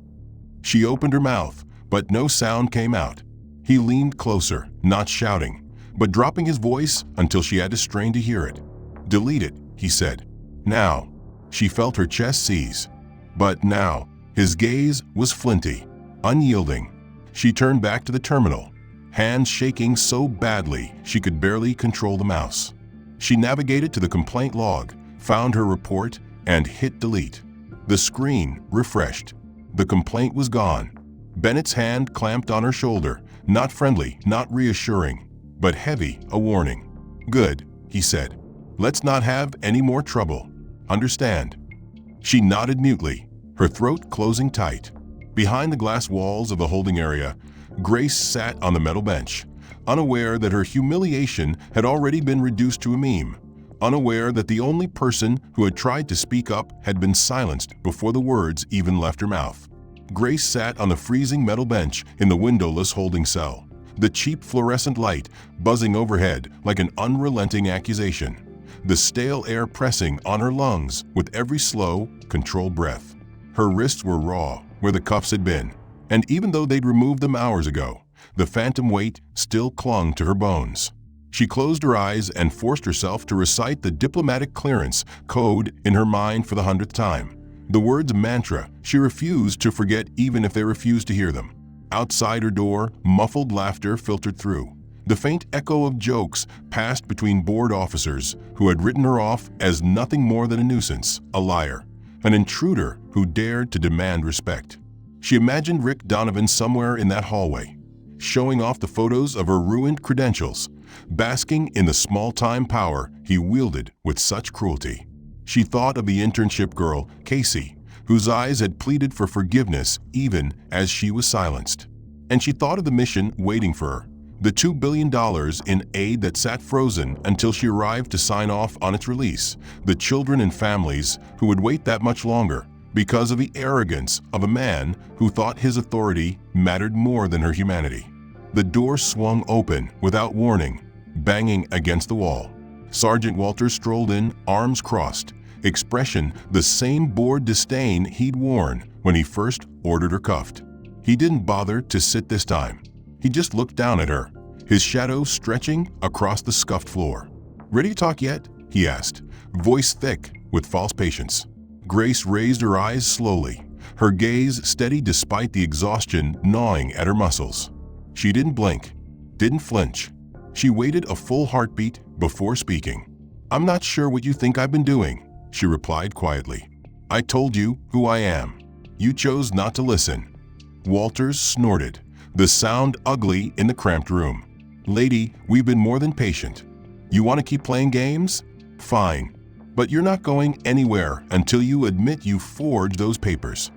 She opened her mouth, but no sound came out. He leaned closer, not shouting, but dropping his voice until she had to strain to hear it. "Delete it," he said. "Now." She felt her chest seize. But now, his gaze was flinty, unyielding. She turned back to the terminal, hands shaking so badly she could barely control the mouse. She navigated to the complaint log, found her report, and hit delete. The screen refreshed. The complaint was gone. Bennett's hand clamped on her shoulder, not friendly, not reassuring, but heavy, a warning. "Good," he said. Let's not have any more trouble. Understand?" She nodded mutely, her throat closing tight. Behind the glass walls of the holding area, Grace sat on the metal bench, unaware that her humiliation had already been reduced to a meme, unaware that the only person who had tried to speak up had been silenced before the words even left her mouth. Grace sat on the freezing metal bench in the windowless holding cell, the cheap fluorescent light buzzing overhead like an unrelenting accusation, the stale air pressing on her lungs with every slow, controlled breath. Her wrists were raw where the cuffs had been, and even though they'd removed them hours ago, the phantom weight still clung to her bones. She closed her eyes and forced herself to recite the diplomatic clearance code in her mind for the 100th time. The words mantra she refused to forget even if they refused to hear them. Outside her door, muffled laughter filtered through. The faint echo of jokes passed between bored officers who had written her off as nothing more than a nuisance, a liar, an intruder who dared to demand respect. She imagined Rick Donovan somewhere in that hallway, showing off the photos of her ruined credentials, basking in the small-time power he wielded with such cruelty. She thought of the internship girl, Casey, whose eyes had pleaded for forgiveness even as she was silenced. And she thought of the mission waiting for her, the $2 billion in aid that sat frozen until she arrived to sign off on its release, the children and families who would wait that much longer because of the arrogance of a man who thought his authority mattered more than her humanity. The door swung open without warning, banging against the wall. Sergeant Walters strolled in, arms crossed, expression the same bored disdain he'd worn when he first ordered her cuffed. He didn't bother to sit this time. He just looked down at her, his shadow stretching across the scuffed floor. "Ready to talk yet?" he asked, voice thick with false patience. Grace raised her eyes slowly, her gaze steady despite the exhaustion gnawing at her muscles. She didn't blink, didn't flinch. She waited a full heartbeat before speaking. "I'm not sure what you think I've been doing," she replied quietly. "I told you who I am. You chose not to listen." Walters snorted, the sound ugly in the cramped room. "Lady, we've been more than patient. You want to keep playing games? Fine. But you're not going anywhere until you admit you forged those papers."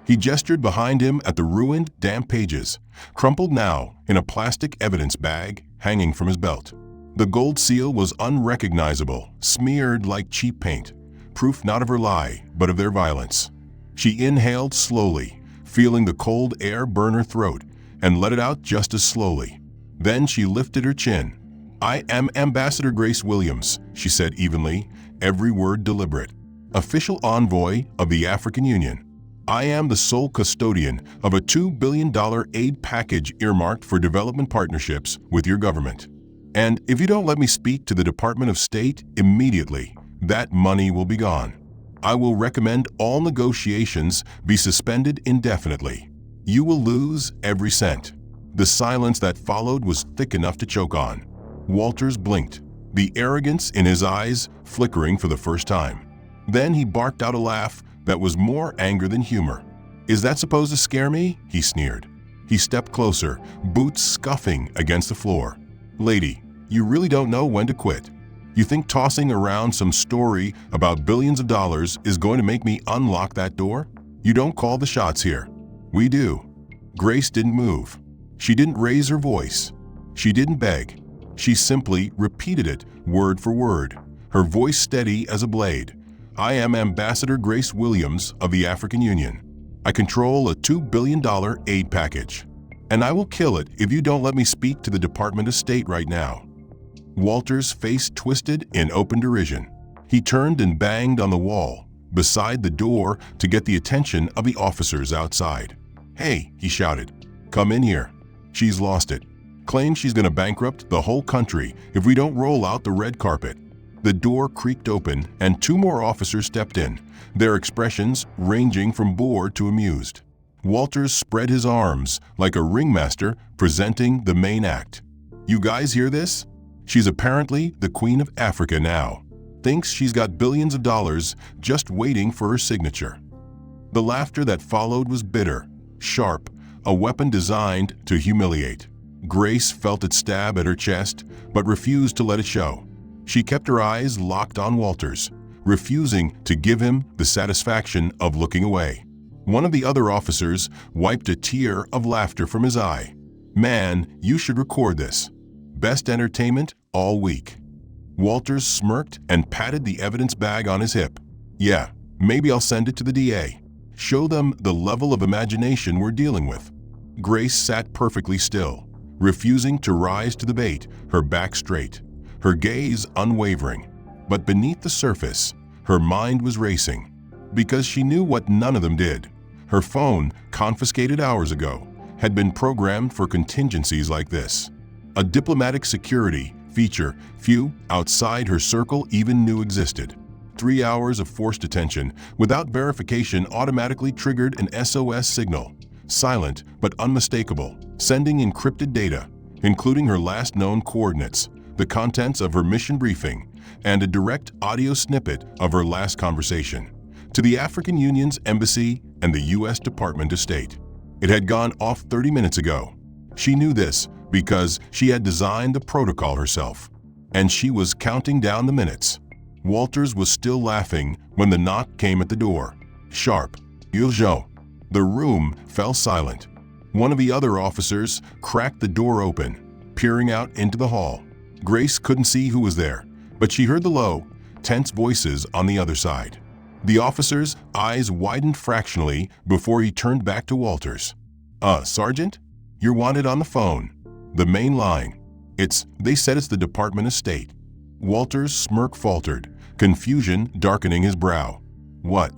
He gestured behind him at the ruined, damp pages, crumpled now in a plastic evidence bag hanging from his belt. The gold seal was unrecognizable, smeared like cheap paint, proof not of her lie, but of their violence. She inhaled slowly, feeling the cold air burn her throat, and let it out just as slowly. Then she lifted her chin. "I am Ambassador Grace Williams," she said evenly, every word deliberate. "Official envoy of the African Union. I am the sole custodian of a $2 billion aid package earmarked for development partnerships with your government. And if you don't let me speak to the Department of State immediately, that money will be gone. I will recommend all negotiations be suspended indefinitely. You will lose every cent." The silence that followed was thick enough to choke on. Walters blinked, the arrogance in his eyes flickering for the first time. Then he barked out a laugh that was more anger than humor. "Is that supposed to scare me?" he sneered. He stepped closer, boots scuffing against the floor. "Lady, you really don't know when to quit. You think tossing around some story about billions of dollars is going to make me unlock that door? You don't call the shots here. We do." Grace didn't move. She didn't raise her voice. She didn't beg. She simply repeated it word for word, her voice steady as a blade. "I am Ambassador Grace Williams of the African Union. I control a $2 billion aid package. And I will kill it if you don't let me speak to the Department of State right now." Walter's face twisted in open derision. He turned and banged on the wall beside the door to get the attention of the officers outside. "Hey," he shouted, "come in here. She's lost it. Claims she's going to bankrupt the whole country if we don't roll out the red carpet." The door creaked open and 2 more officers stepped in, their expressions ranging from bored to amused. Walters spread his arms like a ringmaster presenting the main act. "You guys hear this? She's apparently the Queen of Africa now. Thinks she's got billions of dollars just waiting for her signature." The laughter that followed was bitter, sharp, a weapon designed to humiliate. Grace felt it stab at her chest, but refused to let it show. She kept her eyes locked on Walters, refusing to give him the satisfaction of looking away. One of the other officers wiped a tear of laughter from his eye. "Man, you should record this. Best entertainment all week." Walters smirked and patted the evidence bag on his hip. "Yeah, maybe I'll send it to the DA. Show them the level of imagination we're dealing with." Grace sat perfectly still, refusing to rise to the bait, her back straight, her gaze unwavering. But beneath the surface, her mind was racing, because she knew what none of them did. Her phone, confiscated hours ago, had been programmed for contingencies like this. A diplomatic security feature few outside her circle even knew existed. 3 hours of forced detention without verification automatically triggered an SOS signal, silent but unmistakable, sending encrypted data, including her last known coordinates, the contents of her mission briefing, and a direct audio snippet of her last conversation, to the African Union's embassy and the U.S. Department of State. It had gone off 30 minutes ago. She knew this because she had designed the protocol herself, and she was counting down the minutes. Walters was still laughing when the knock came at the door. Sharp. "Urgent." The room fell silent. One of the other officers cracked the door open, peering out into the hall. Grace couldn't see who was there, but she heard the low, tense voices on the other side. The officer's eyes widened fractionally before he turned back to Walters. Sergeant? You're wanted on the phone. The main line. They said it's the Department of State." Walters' smirk faltered, confusion darkening his brow. "What?"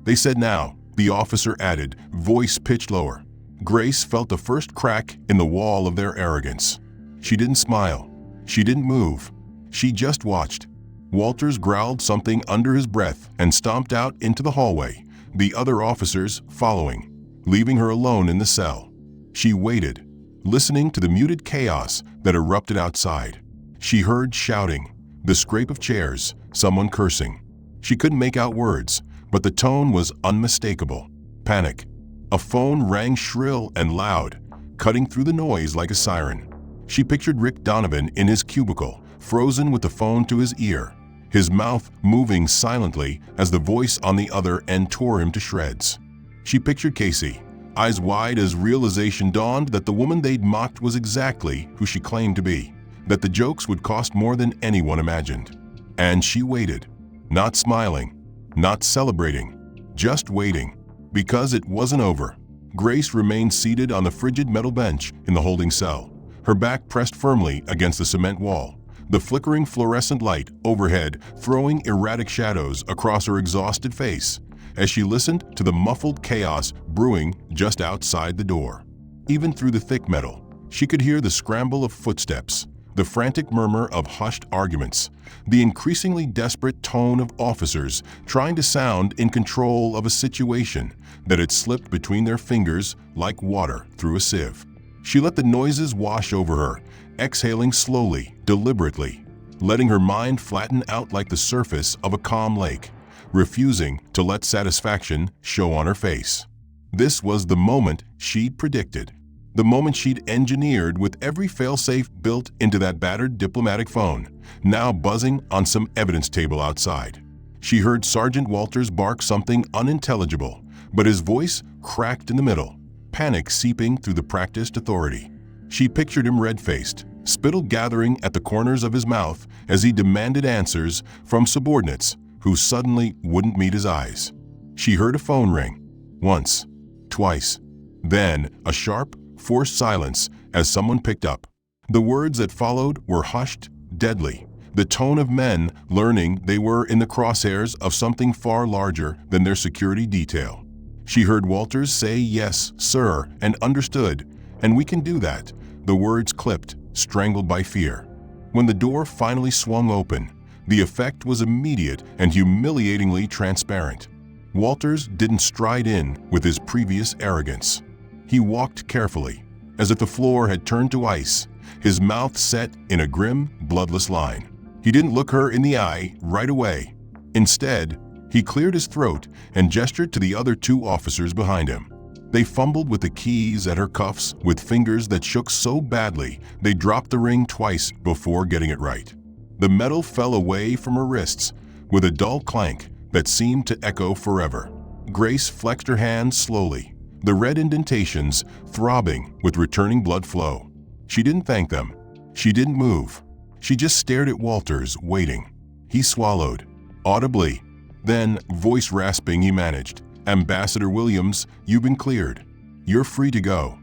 "They said now," the officer added, voice pitched lower. Grace felt the first crack in the wall of their arrogance. She didn't smile. She didn't move. She just watched. Walters growled something under his breath and stomped out into the hallway, the other officers following, leaving her alone in the cell. She waited, listening to the muted chaos that erupted outside. She heard shouting, the scrape of chairs, someone cursing. She couldn't make out words, but the tone was unmistakable. Panic. A phone rang shrill and loud, cutting through the noise like a siren. She pictured Rick Donovan in his cubicle, frozen with the phone to his ear, his mouth moving silently as the voice on the other end tore him to shreds. She pictured Casey, eyes wide as realization dawned that the woman they'd mocked was exactly who she claimed to be, that the jokes would cost more than anyone imagined. And she waited, not smiling, not celebrating, just waiting, because it wasn't over. Grace remained seated on the frigid metal bench in the holding cell, her back pressed firmly against the cement wall, the flickering fluorescent light overhead throwing erratic shadows across her exhausted face as she listened to the muffled chaos brewing just outside the door. Even through the thick metal, she could hear the scramble of footsteps, the frantic murmur of hushed arguments, the increasingly desperate tone of officers trying to sound in control of a situation that had slipped between their fingers like water through a sieve. She let the noises wash over her, exhaling slowly, deliberately, letting her mind flatten out like the surface of a calm lake, refusing to let satisfaction show on her face. This was the moment she'd predicted, the moment she'd engineered with every failsafe built into that battered diplomatic phone, now buzzing on some evidence table outside. She heard Sergeant Walters bark something unintelligible, but his voice cracked in the middle, panic seeping through the practiced authority. She pictured him red-faced, spittle gathering at the corners of his mouth as he demanded answers from subordinates who suddenly wouldn't meet his eyes. She heard a phone ring, once, twice, then a sharp, forced silence as someone picked up. The words that followed were hushed, deadly, the tone of men learning they were in the crosshairs of something far larger than their security detail. She heard Walters say yes, sir, and understood, and we can do that, the words clipped, strangled by fear. When the door finally swung open, the effect was immediate and humiliatingly transparent. Walters didn't stride in with his previous arrogance. He walked carefully, as if the floor had turned to ice, his mouth set in a grim, bloodless line. He didn't look her in the eye right away. Instead, he cleared his throat and gestured to the other two officers behind him. They fumbled with the keys at her cuffs with fingers that shook so badly they dropped the ring twice before getting it right. The metal fell away from her wrists with a dull clank that seemed to echo forever. Grace flexed her hands slowly, the red indentations throbbing with returning blood flow. She didn't thank them. She didn't move. She just stared at Walters, waiting. He swallowed, audibly. Then, voice rasping, he managed, "Ambassador Williams, you've been cleared. You're free to go."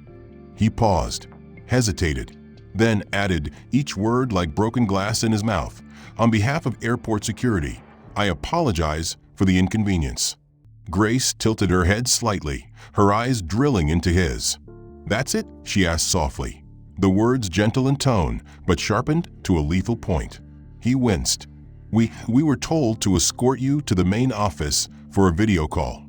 He paused, hesitated, then added, each word like broken glass in his mouth, "On behalf of airport security, I apologize for the inconvenience." Grace tilted her head slightly, her eyes drilling into his. "That's it?" she asked softly, the words gentle in tone, but sharpened to a lethal point. He winced. We were told to escort you to the main office for a video call."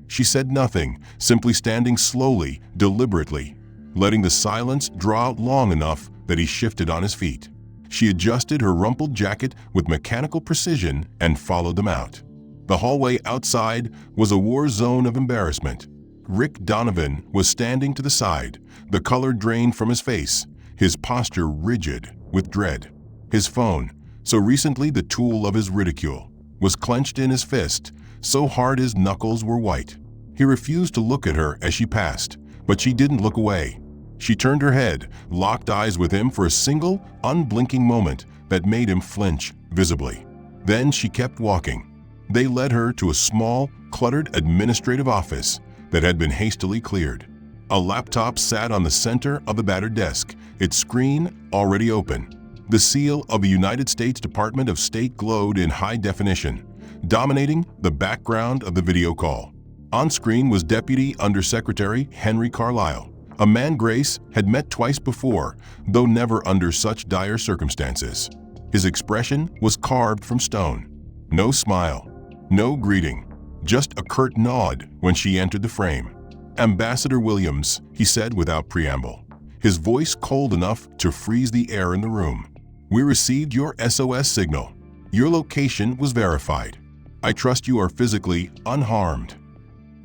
She said nothing, simply standing slowly, deliberately, letting the silence draw out long enough that he shifted on his feet. She adjusted her rumpled jacket with mechanical precision and followed them out. The hallway outside was a war zone of embarrassment. Rick Donovan was standing to the side, the color drained from his face, his posture rigid with dread. His phone, so recently the tool of his ridicule, was clenched in his fist, so hard his knuckles were white. He refused to look at her as she passed, but she didn't look away. She turned her head, locked eyes with him for a single, unblinking moment that made him flinch visibly. Then she kept walking. They led her to a small, cluttered administrative office that had been hastily cleared. A laptop sat on the center of the battered desk, its screen already open. The seal of the United States Department of State glowed in high definition, dominating the background of the video call. On screen was Deputy Undersecretary Henry Carlisle, a man Grace had met twice before, though never under such dire circumstances. His expression was carved from stone. No smile, no greeting, just a curt nod when she entered the frame. "Ambassador Williams," he said without preamble, his voice cold enough to freeze the air in the room. "We received your SOS signal. Your location was verified. I trust you are physically unharmed."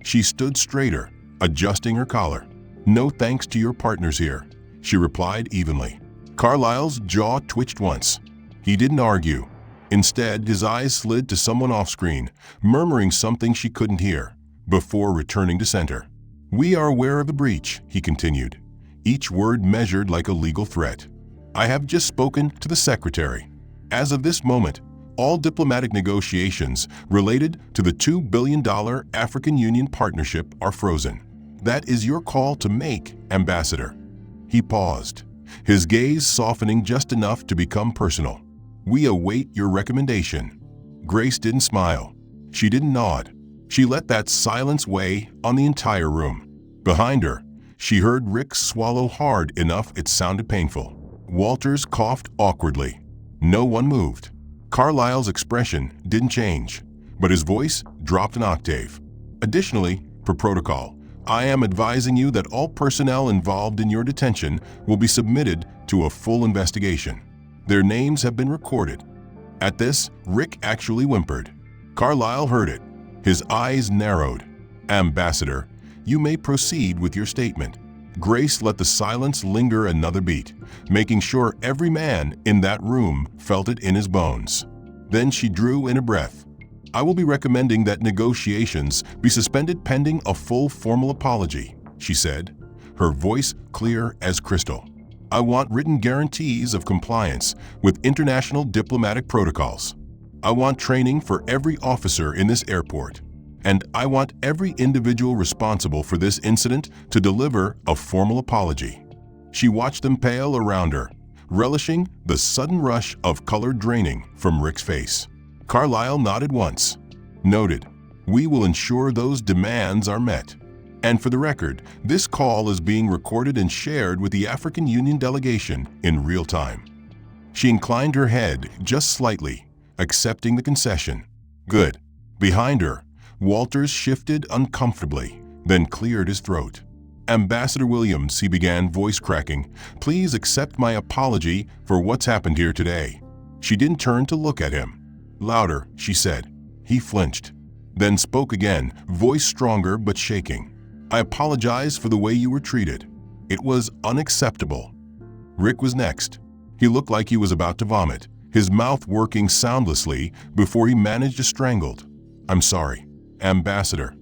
She stood straighter, adjusting her collar. "No thanks to your partners here," she replied evenly. Carlisle's jaw twitched once. He didn't argue. Instead, his eyes slid to someone off-screen, murmuring something she couldn't hear, before returning to center. "We are aware of the breach," he continued, each word measured like a legal threat. "I have just spoken to the secretary. As of this moment, all diplomatic negotiations related to the $2 billion African Union partnership are frozen. That is your call to make, Ambassador." He paused, his gaze softening just enough to become personal. "We await your recommendation." Grace didn't smile. She didn't nod. She let that silence weigh on the entire room. Behind her, she heard Rick swallow hard enough it sounded painful. Walters coughed awkwardly. No one moved. Carlisle's expression didn't change, but his voice dropped an octave. "Additionally, per protocol, I am advising you that all personnel involved in your detention will be submitted to a full investigation. Their names have been recorded." At this, Rick actually whimpered. Carlisle heard it. His eyes narrowed. "Ambassador, you may proceed with your statement." Grace let the silence linger another beat, making sure every man in that room felt it in his bones. Then she drew in a breath. "I will be recommending that negotiations be suspended pending a full formal apology," she said, her voice clear as crystal. "I want written guarantees of compliance with international diplomatic protocols. I want training for every officer in this airport. And I want every individual responsible for this incident to deliver a formal apology." She watched them pale around her, relishing the sudden rush of color draining from Rick's face. Carlisle nodded once. "Noted. We will ensure those demands are met. And for the record, this call is being recorded and shared with the African Union delegation in real time." She inclined her head just slightly, accepting the concession. "Good." Behind her, Walters shifted uncomfortably, then cleared his throat. "Ambassador Williams," he began, voice cracking, "please accept my apology for what's happened here today." She didn't turn to look at him. "Louder," she said. He flinched, then spoke again, voice stronger but shaking. "I apologize for the way you were treated. It was unacceptable." Rick was next. He looked like he was about to vomit, his mouth working soundlessly before he managed to strangle. "I'm sorry, Ambassador."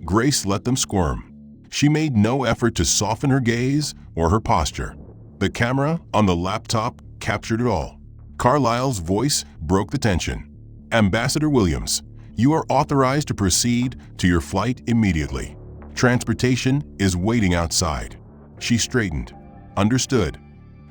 Grace let them squirm. She made no effort to soften her gaze or her posture. The camera on the laptop captured it all. Carlisle's voice broke the tension. "Ambassador Williams, you are authorized to proceed to your flight immediately. Transportation is waiting outside." She straightened. "Understood."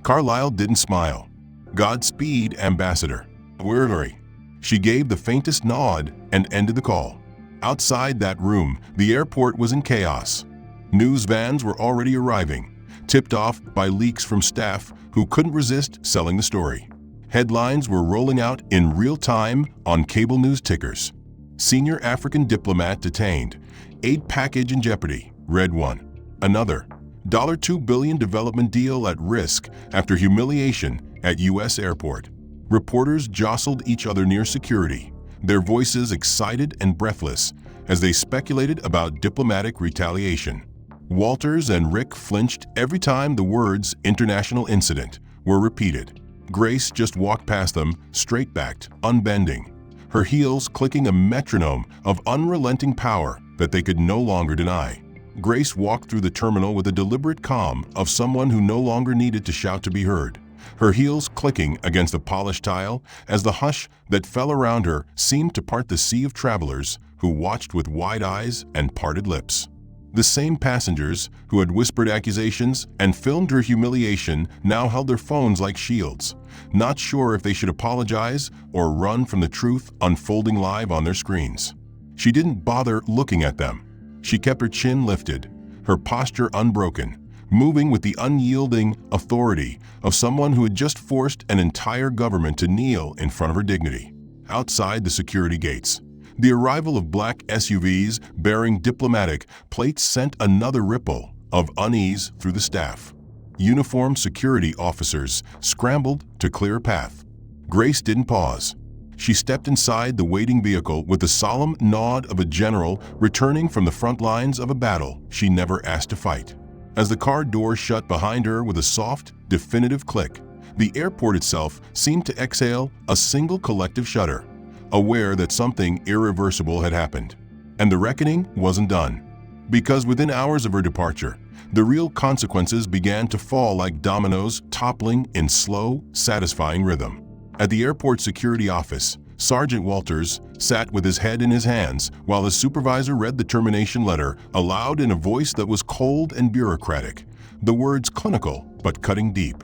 Carlisle didn't smile. "Godspeed, Ambassador." "Weary." She gave the faintest nod and ended the call. Outside that room, the airport was in chaos. News vans were already arriving, tipped off by leaks from staff who couldn't resist selling the story. Headlines were rolling out in real time on cable news tickers. "Senior African diplomat detained. Aid package in jeopardy," read one. Another, $2 billion development deal at risk after humiliation at U.S. airport. Reporters jostled each other near security, their voices excited and breathless as they speculated about diplomatic retaliation. Walters and Rick flinched every time the words "international incident" were repeated. Grace just walked past them, straight-backed, unbending, her heels clicking a metronome of unrelenting power that they could no longer deny. Grace walked through the terminal with the deliberate calm of someone who no longer needed to shout to be heard, her heels clicking against the polished tile as the hush that fell around her seemed to part the sea of travelers who watched with wide eyes and parted lips. The same passengers who had whispered accusations and filmed her humiliation now held their phones like shields, not sure if they should apologize or run from the truth unfolding live on their screens. She didn't bother looking at them. She kept her chin lifted, her posture unbroken, moving with the unyielding authority of someone who had just forced an entire government to kneel in front of her dignity. Outside the security gates, the arrival of black SUVs bearing diplomatic plates sent another ripple of unease through the staff. Uniformed security officers scrambled to clear a path. Grace didn't pause. She stepped inside the waiting vehicle with the solemn nod of a general returning from the front lines of a battle she never asked to fight. As the car door shut behind her with a soft, definitive click, the airport itself seemed to exhale a single collective shudder, aware that something irreversible had happened. And the reckoning wasn't done. Because within hours of her departure, the real consequences began to fall like dominoes toppling in slow, satisfying rhythm. At the airport security office, Sergeant Walters sat with his head in his hands while his supervisor read the termination letter aloud in a voice that was cold and bureaucratic, the words clinical but cutting deep.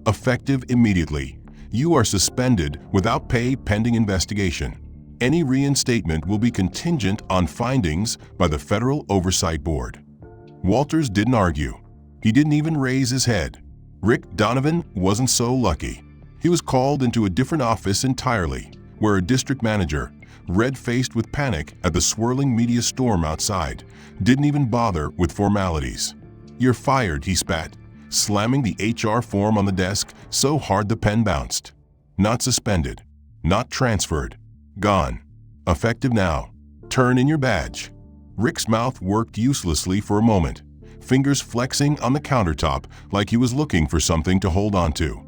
"Effective immediately. You are suspended without pay pending investigation. Any reinstatement will be contingent on findings by the Federal Oversight Board." Walters didn't argue. He didn't even raise his head. Rick Donovan wasn't so lucky. He was called into a different office entirely, where a district manager, red-faced with panic at the swirling media storm outside, didn't even bother with formalities. "You're fired," he spat, slamming the HR form on the desk so hard the pen bounced. "Not suspended. Not transferred. Gone. Effective now. Turn in your badge." Rick's mouth worked uselessly for a moment, fingers flexing on the countertop like he was looking for something to hold on to.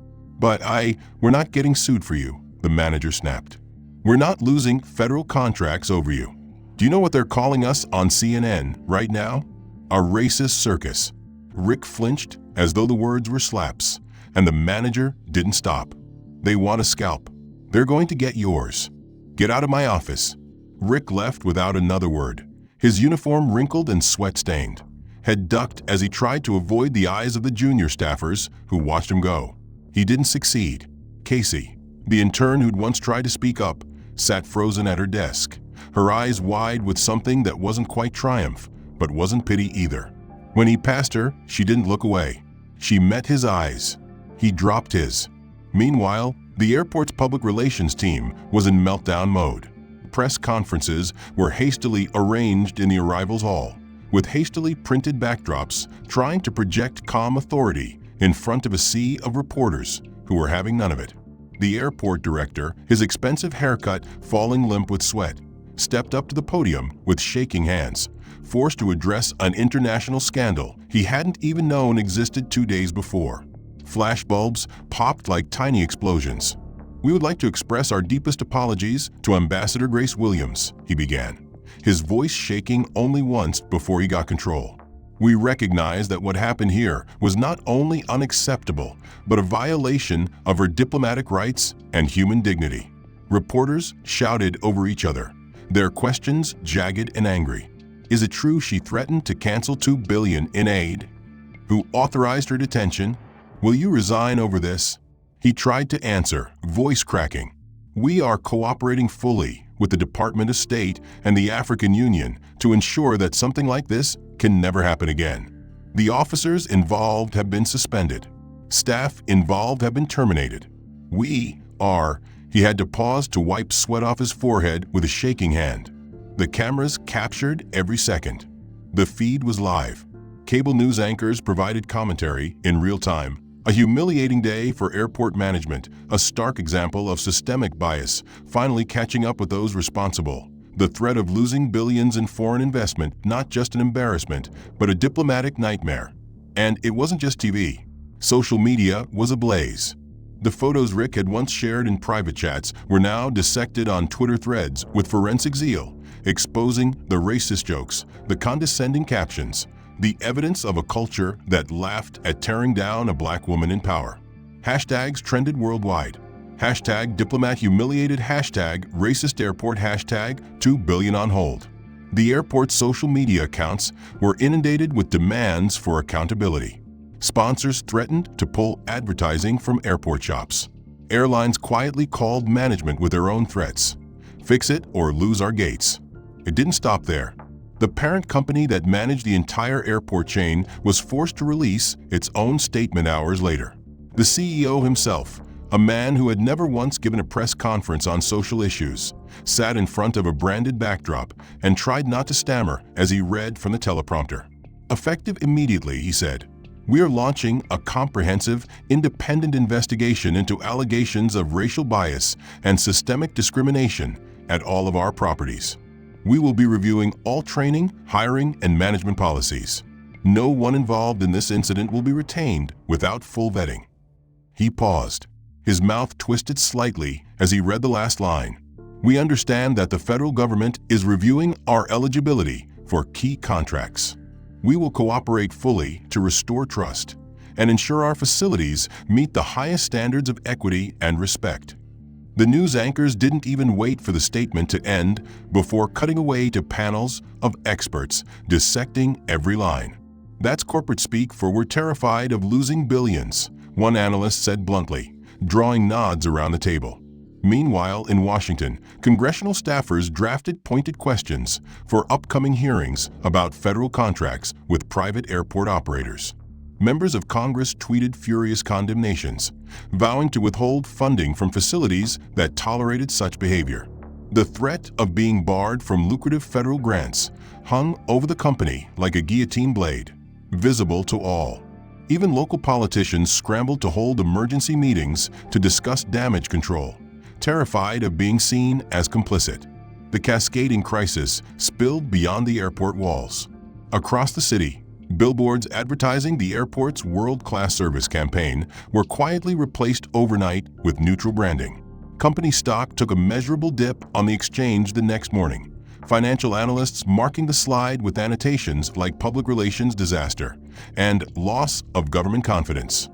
We're not getting sued for you," the manager snapped. "We're not losing federal contracts over you. Do you know what they're calling us on CNN right now? A racist circus." Rick flinched as though the words were slaps, and the manager didn't stop. "They want a scalp. They're going to get yours. Get out of my office." Rick left without another word, his uniform wrinkled and sweat-stained, head ducked as he tried to avoid the eyes of the junior staffers who watched him go. He didn't succeed. Casey, the intern who'd once tried to speak up, sat frozen at her desk, her eyes wide with something that wasn't quite triumph, but wasn't pity either. When he passed her, she didn't look away. She met his eyes. He dropped his. Meanwhile, the airport's public relations team was in meltdown mode. Press conferences were hastily arranged in the arrivals hall, with hastily printed backdrops trying to project calm authority in front of a sea of reporters who were having none of it. The airport director, his expensive haircut falling limp with sweat, stepped up to the podium with shaking hands, forced to address an international scandal he hadn't even known existed 2 days before. Flashbulbs popped like tiny explosions. "We would like to express our deepest apologies to Ambassador Grace Williams," he began, his voice shaking only once before he got control. "We recognize that what happened here was not only unacceptable, but a violation of her diplomatic rights and human dignity." Reporters shouted over each other, their questions jagged and angry. Is it true she threatened to cancel $2 billion in aid? Who authorized her detention? Will you resign over this? He tried to answer, voice cracking. "We are cooperating fully with the Department of State and the African Union to ensure that something like this can never happen again. The officers involved have been suspended. Staff involved have been terminated. We are..." He had to pause to wipe sweat off his forehead with a shaking hand. The cameras captured every second. The feed was live. Cable news anchors provided commentary in real time. A humiliating day for airport management, a stark example of systemic bias, finally catching up with those responsible. The threat of losing billions in foreign investment, not just an embarrassment, but a diplomatic nightmare. And it wasn't just TV. Social media was ablaze. The photos Rick had once shared in private chats were now dissected on Twitter threads with forensic zeal, exposing the racist jokes, the condescending captions, the evidence of a culture that laughed at tearing down a black woman in power. Hashtags trended worldwide. Hashtag Diplomat humiliated, hashtag racist airport, hashtag 2 billion on hold. The airport's social media accounts were inundated with demands for accountability. Sponsors threatened to pull advertising from airport shops. Airlines quietly called management with their own threats. "Fix it or lose our gates." It didn't stop there. The parent company that managed the entire airport chain was forced to release its own statement hours later. The CEO himself, a man who had never once given a press conference on social issues, sat in front of a branded backdrop and tried not to stammer as he read from the teleprompter. "Effective immediately," he said, "we are launching a comprehensive, independent investigation into allegations of racial bias and systemic discrimination at all of our properties. We will be reviewing all training, hiring, and management policies. No one involved in this incident will be retained without full vetting." He paused. His mouth twisted slightly as he read the last line. "We understand that the federal government is reviewing our eligibility for key contracts. We will cooperate fully to restore trust and ensure our facilities meet the highest standards of equity and respect." The news anchors didn't even wait for the statement to end before cutting away to panels of experts dissecting every line. "That's corporate speak for 'we're terrified of losing billions,'" one analyst said bluntly, drawing nods around the table. Meanwhile, in Washington, congressional staffers drafted pointed questions for upcoming hearings about federal contracts with private airport operators. Members of Congress tweeted furious condemnations, vowing to withhold funding from facilities that tolerated such behavior. The threat of being barred from lucrative federal grants hung over the company like a guillotine blade, visible to all. Even local politicians scrambled to hold emergency meetings to discuss damage control, terrified of being seen as complicit. The cascading crisis spilled beyond the airport walls. Across the city, billboards advertising the airport's world-class service campaign were quietly replaced overnight with neutral branding. Company stock took a measurable dip on the exchange the next morning, financial analysts marking the slide with annotations like public relations disaster and loss of government confidence.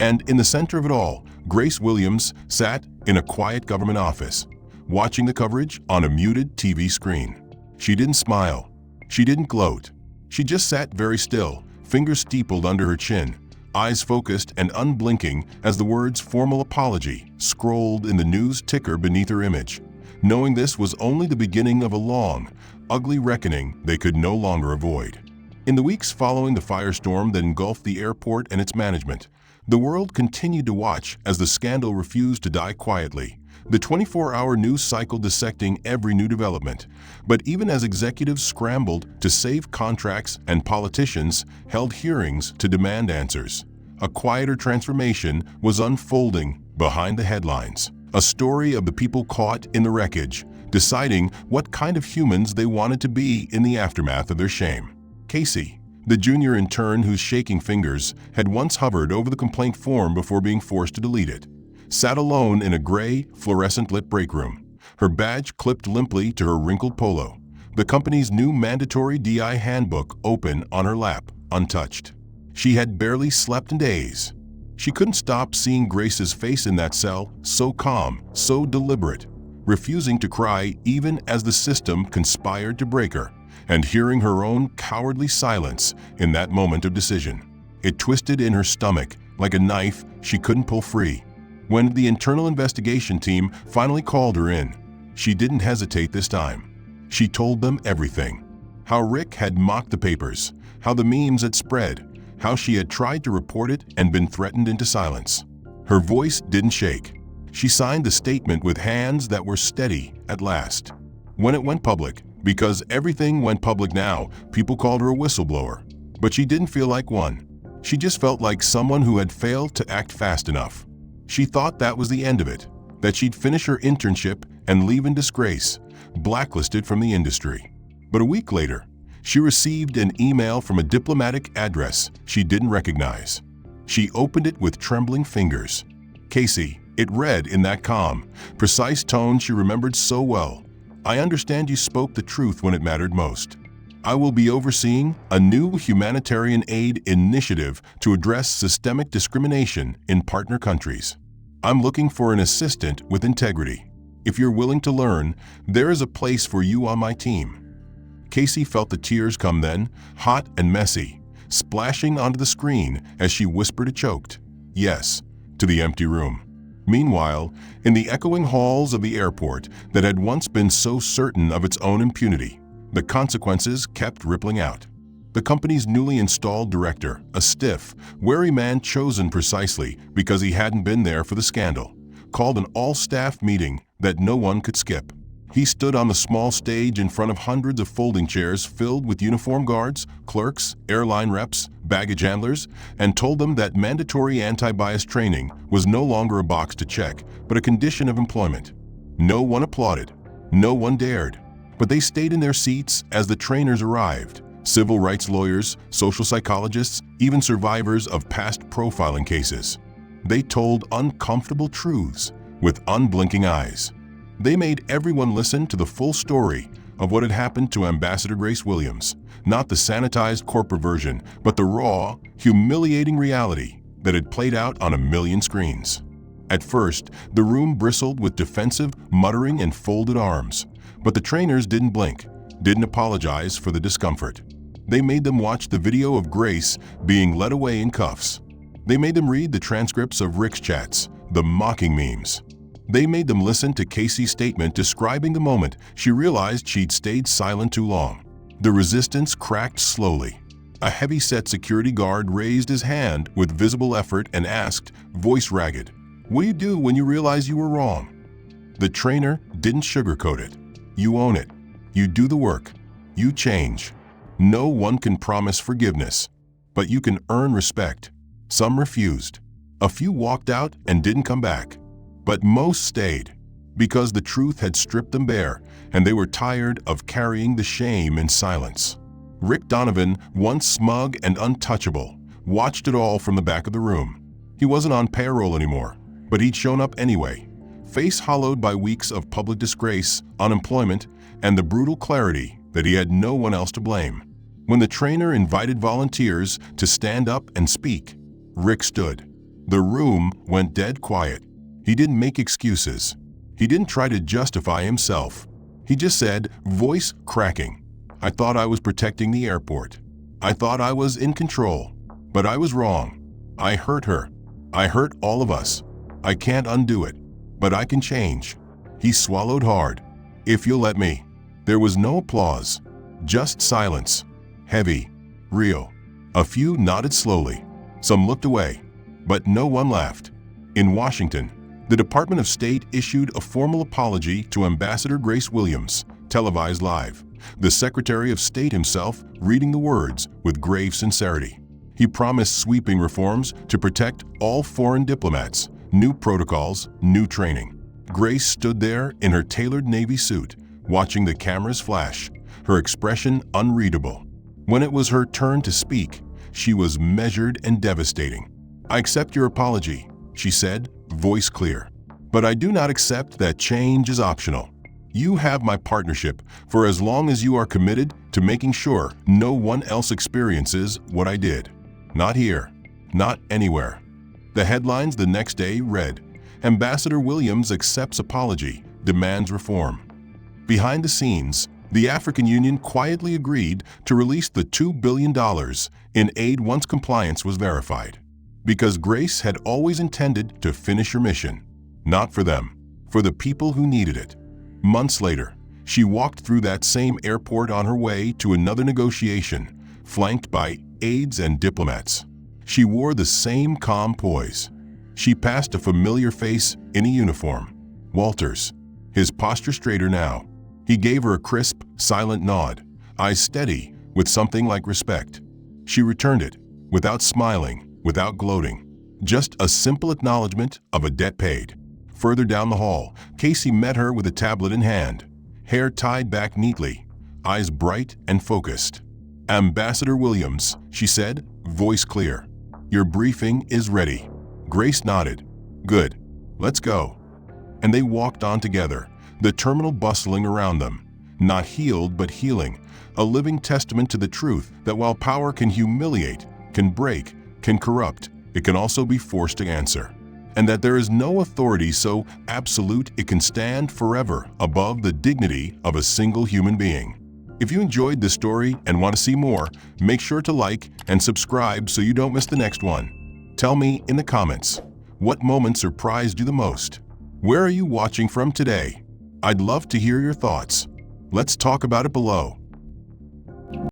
And in the center of it all, Grace Williams sat in a quiet government office, watching the coverage on a muted TV screen. She didn't smile. She didn't gloat. She just sat very still, fingers steepled under her chin, eyes focused and unblinking as the words "formal apology" scrolled in the news ticker beneath her image, knowing this was only the beginning of a long, ugly reckoning they could no longer avoid. In the weeks following the firestorm that engulfed the airport and its management, the world continued to watch as the scandal refused to die quietly, the 24-hour news cycle dissecting every new development. But even as executives scrambled to save contracts and politicians held hearings to demand answers, a quieter transformation was unfolding behind the headlines. A story of the people caught in the wreckage, deciding what kind of humans they wanted to be in the aftermath of their shame. Casey, the junior intern whose shaking fingers had once hovered over the complaint form before being forced to delete it, sat alone in a gray, fluorescent-lit break room, her badge clipped limply to her wrinkled polo, the company's new mandatory DI handbook open on her lap, untouched. She had barely slept in days. She couldn't stop seeing Grace's face in that cell, so calm, so deliberate, refusing to cry even as the system conspired to break her, and hearing her own cowardly silence in that moment of decision. It twisted in her stomach like a knife she couldn't pull free. When the internal investigation team finally called her in, she didn't hesitate this time. She told them everything. How Rick had mocked the papers, how the memes had spread, how she had tried to report it and been threatened into silence. Her voice didn't shake. She signed the statement with hands that were steady at last. When it went public, because everything went public now, people called her a whistleblower. But she didn't feel like one. She just felt like someone who had failed to act fast enough. She thought that was the end of it, that she'd finish her internship and leave in disgrace, blacklisted from the industry. But a week later, she received an email from a diplomatic address she didn't recognize. She opened it with trembling fingers. Casey, it read in that calm, precise tone she remembered so well. I understand you spoke the truth when it mattered most. I will be overseeing a new humanitarian aid initiative to address systemic discrimination in partner countries. I'm looking for an assistant with integrity. If you're willing to learn, there is a place for you on my team. Casey felt the tears come then, hot and messy, splashing onto the screen as she whispered a choked yes to the empty room. Meanwhile, in the echoing halls of the airport that had once been so certain of its own impunity, the consequences kept rippling out. The company's newly installed director, a stiff, wary man chosen precisely because he hadn't been there for the scandal, called an all-staff meeting that no one could skip. He stood on the small stage in front of hundreds of folding chairs filled with uniformed guards, clerks, airline reps, baggage handlers, and told them that mandatory anti-bias training was no longer a box to check, but a condition of employment. No one applauded. No one dared. But they stayed in their seats as the trainers arrived. Civil rights lawyers, social psychologists, even survivors of past profiling cases. They told uncomfortable truths with unblinking eyes. They made everyone listen to the full story of what had happened to Ambassador Grace Williams, not the sanitized corporate version, but the raw, humiliating reality that had played out on a million screens. At first, the room bristled with defensive muttering and folded arms, but the trainers didn't blink, didn't apologize for the discomfort. They made them watch the video of Grace being led away in cuffs. They made them read the transcripts of Rick's chats, the mocking memes. They made them listen to Casey's statement describing the moment she realized she'd stayed silent too long. The resistance cracked slowly. A heavy-set security guard raised his hand with visible effort and asked, voice ragged, "What do you do when you realize you were wrong?" The trainer didn't sugarcoat it. You own it. You do the work. You change. No one can promise forgiveness, but you can earn respect. Some refused. A few walked out and didn't come back. But most stayed, because the truth had stripped them bare, and they were tired of carrying the shame in silence. Rick Donovan, once smug and untouchable, watched it all from the back of the room. He wasn't on payroll anymore, but he'd shown up anyway, face hollowed by weeks of public disgrace, unemployment, and the brutal clarity that he had no one else to blame. When the trainer invited volunteers to stand up and speak, Rick stood. The room went dead quiet. He didn't make excuses. He didn't try to justify himself. He just said, voice cracking, "I thought I was protecting the airport. I thought I was in control. But I was wrong. I hurt her. I hurt all of us. I can't undo it. But I can change." He swallowed hard. "If you'll let me." There was no applause. Just silence. Heavy. Real. A few nodded slowly. Some looked away. But no one laughed. In Washington, the Department of State issued a formal apology to Ambassador Grace Williams, televised live, the Secretary of State himself reading the words with grave sincerity. He promised sweeping reforms to protect all foreign diplomats, new protocols, new training. Grace stood there in her tailored Navy suit, watching the cameras flash, her expression unreadable. When it was her turn to speak, she was measured and devastating. "I accept your apology," she said, voice clear. But I do not accept that change is optional. You have my partnership for as long as you are committed to making sure no one else experiences what I did. Not here. Not anywhere. The headlines the next day read, Ambassador Williams accepts apology, demands reform. Behind the scenes, the African Union quietly agreed to release the $2 billion in aid once compliance was verified. Because Grace had always intended to finish her mission. Not for them, for the people who needed it. Months later, she walked through that same airport on her way to another negotiation, flanked by aides and diplomats. She wore the same calm poise. She passed a familiar face in a uniform. Walters, his posture straighter now. He gave her a crisp, silent nod, eyes steady, with something like respect. She returned it, without smiling, without gloating. Just a simple acknowledgement of a debt paid. Further down the hall, Casey met her with a tablet in hand, hair tied back neatly, eyes bright and focused. Ambassador Williams, she said, voice clear. Your briefing is ready. Grace nodded. Good. Let's go. And they walked on together, the terminal bustling around them, not healed but healing, a living testament to the truth that while power can humiliate, can break, can corrupt, it can also be forced to answer. And that there is no authority so absolute it can stand forever above the dignity of a single human being. If you enjoyed this story and want to see more, make sure to like and subscribe so you don't miss the next one. Tell me in the comments, what moment surprised you the most? Where are you watching from today? I'd love to hear your thoughts. Let's talk about it below.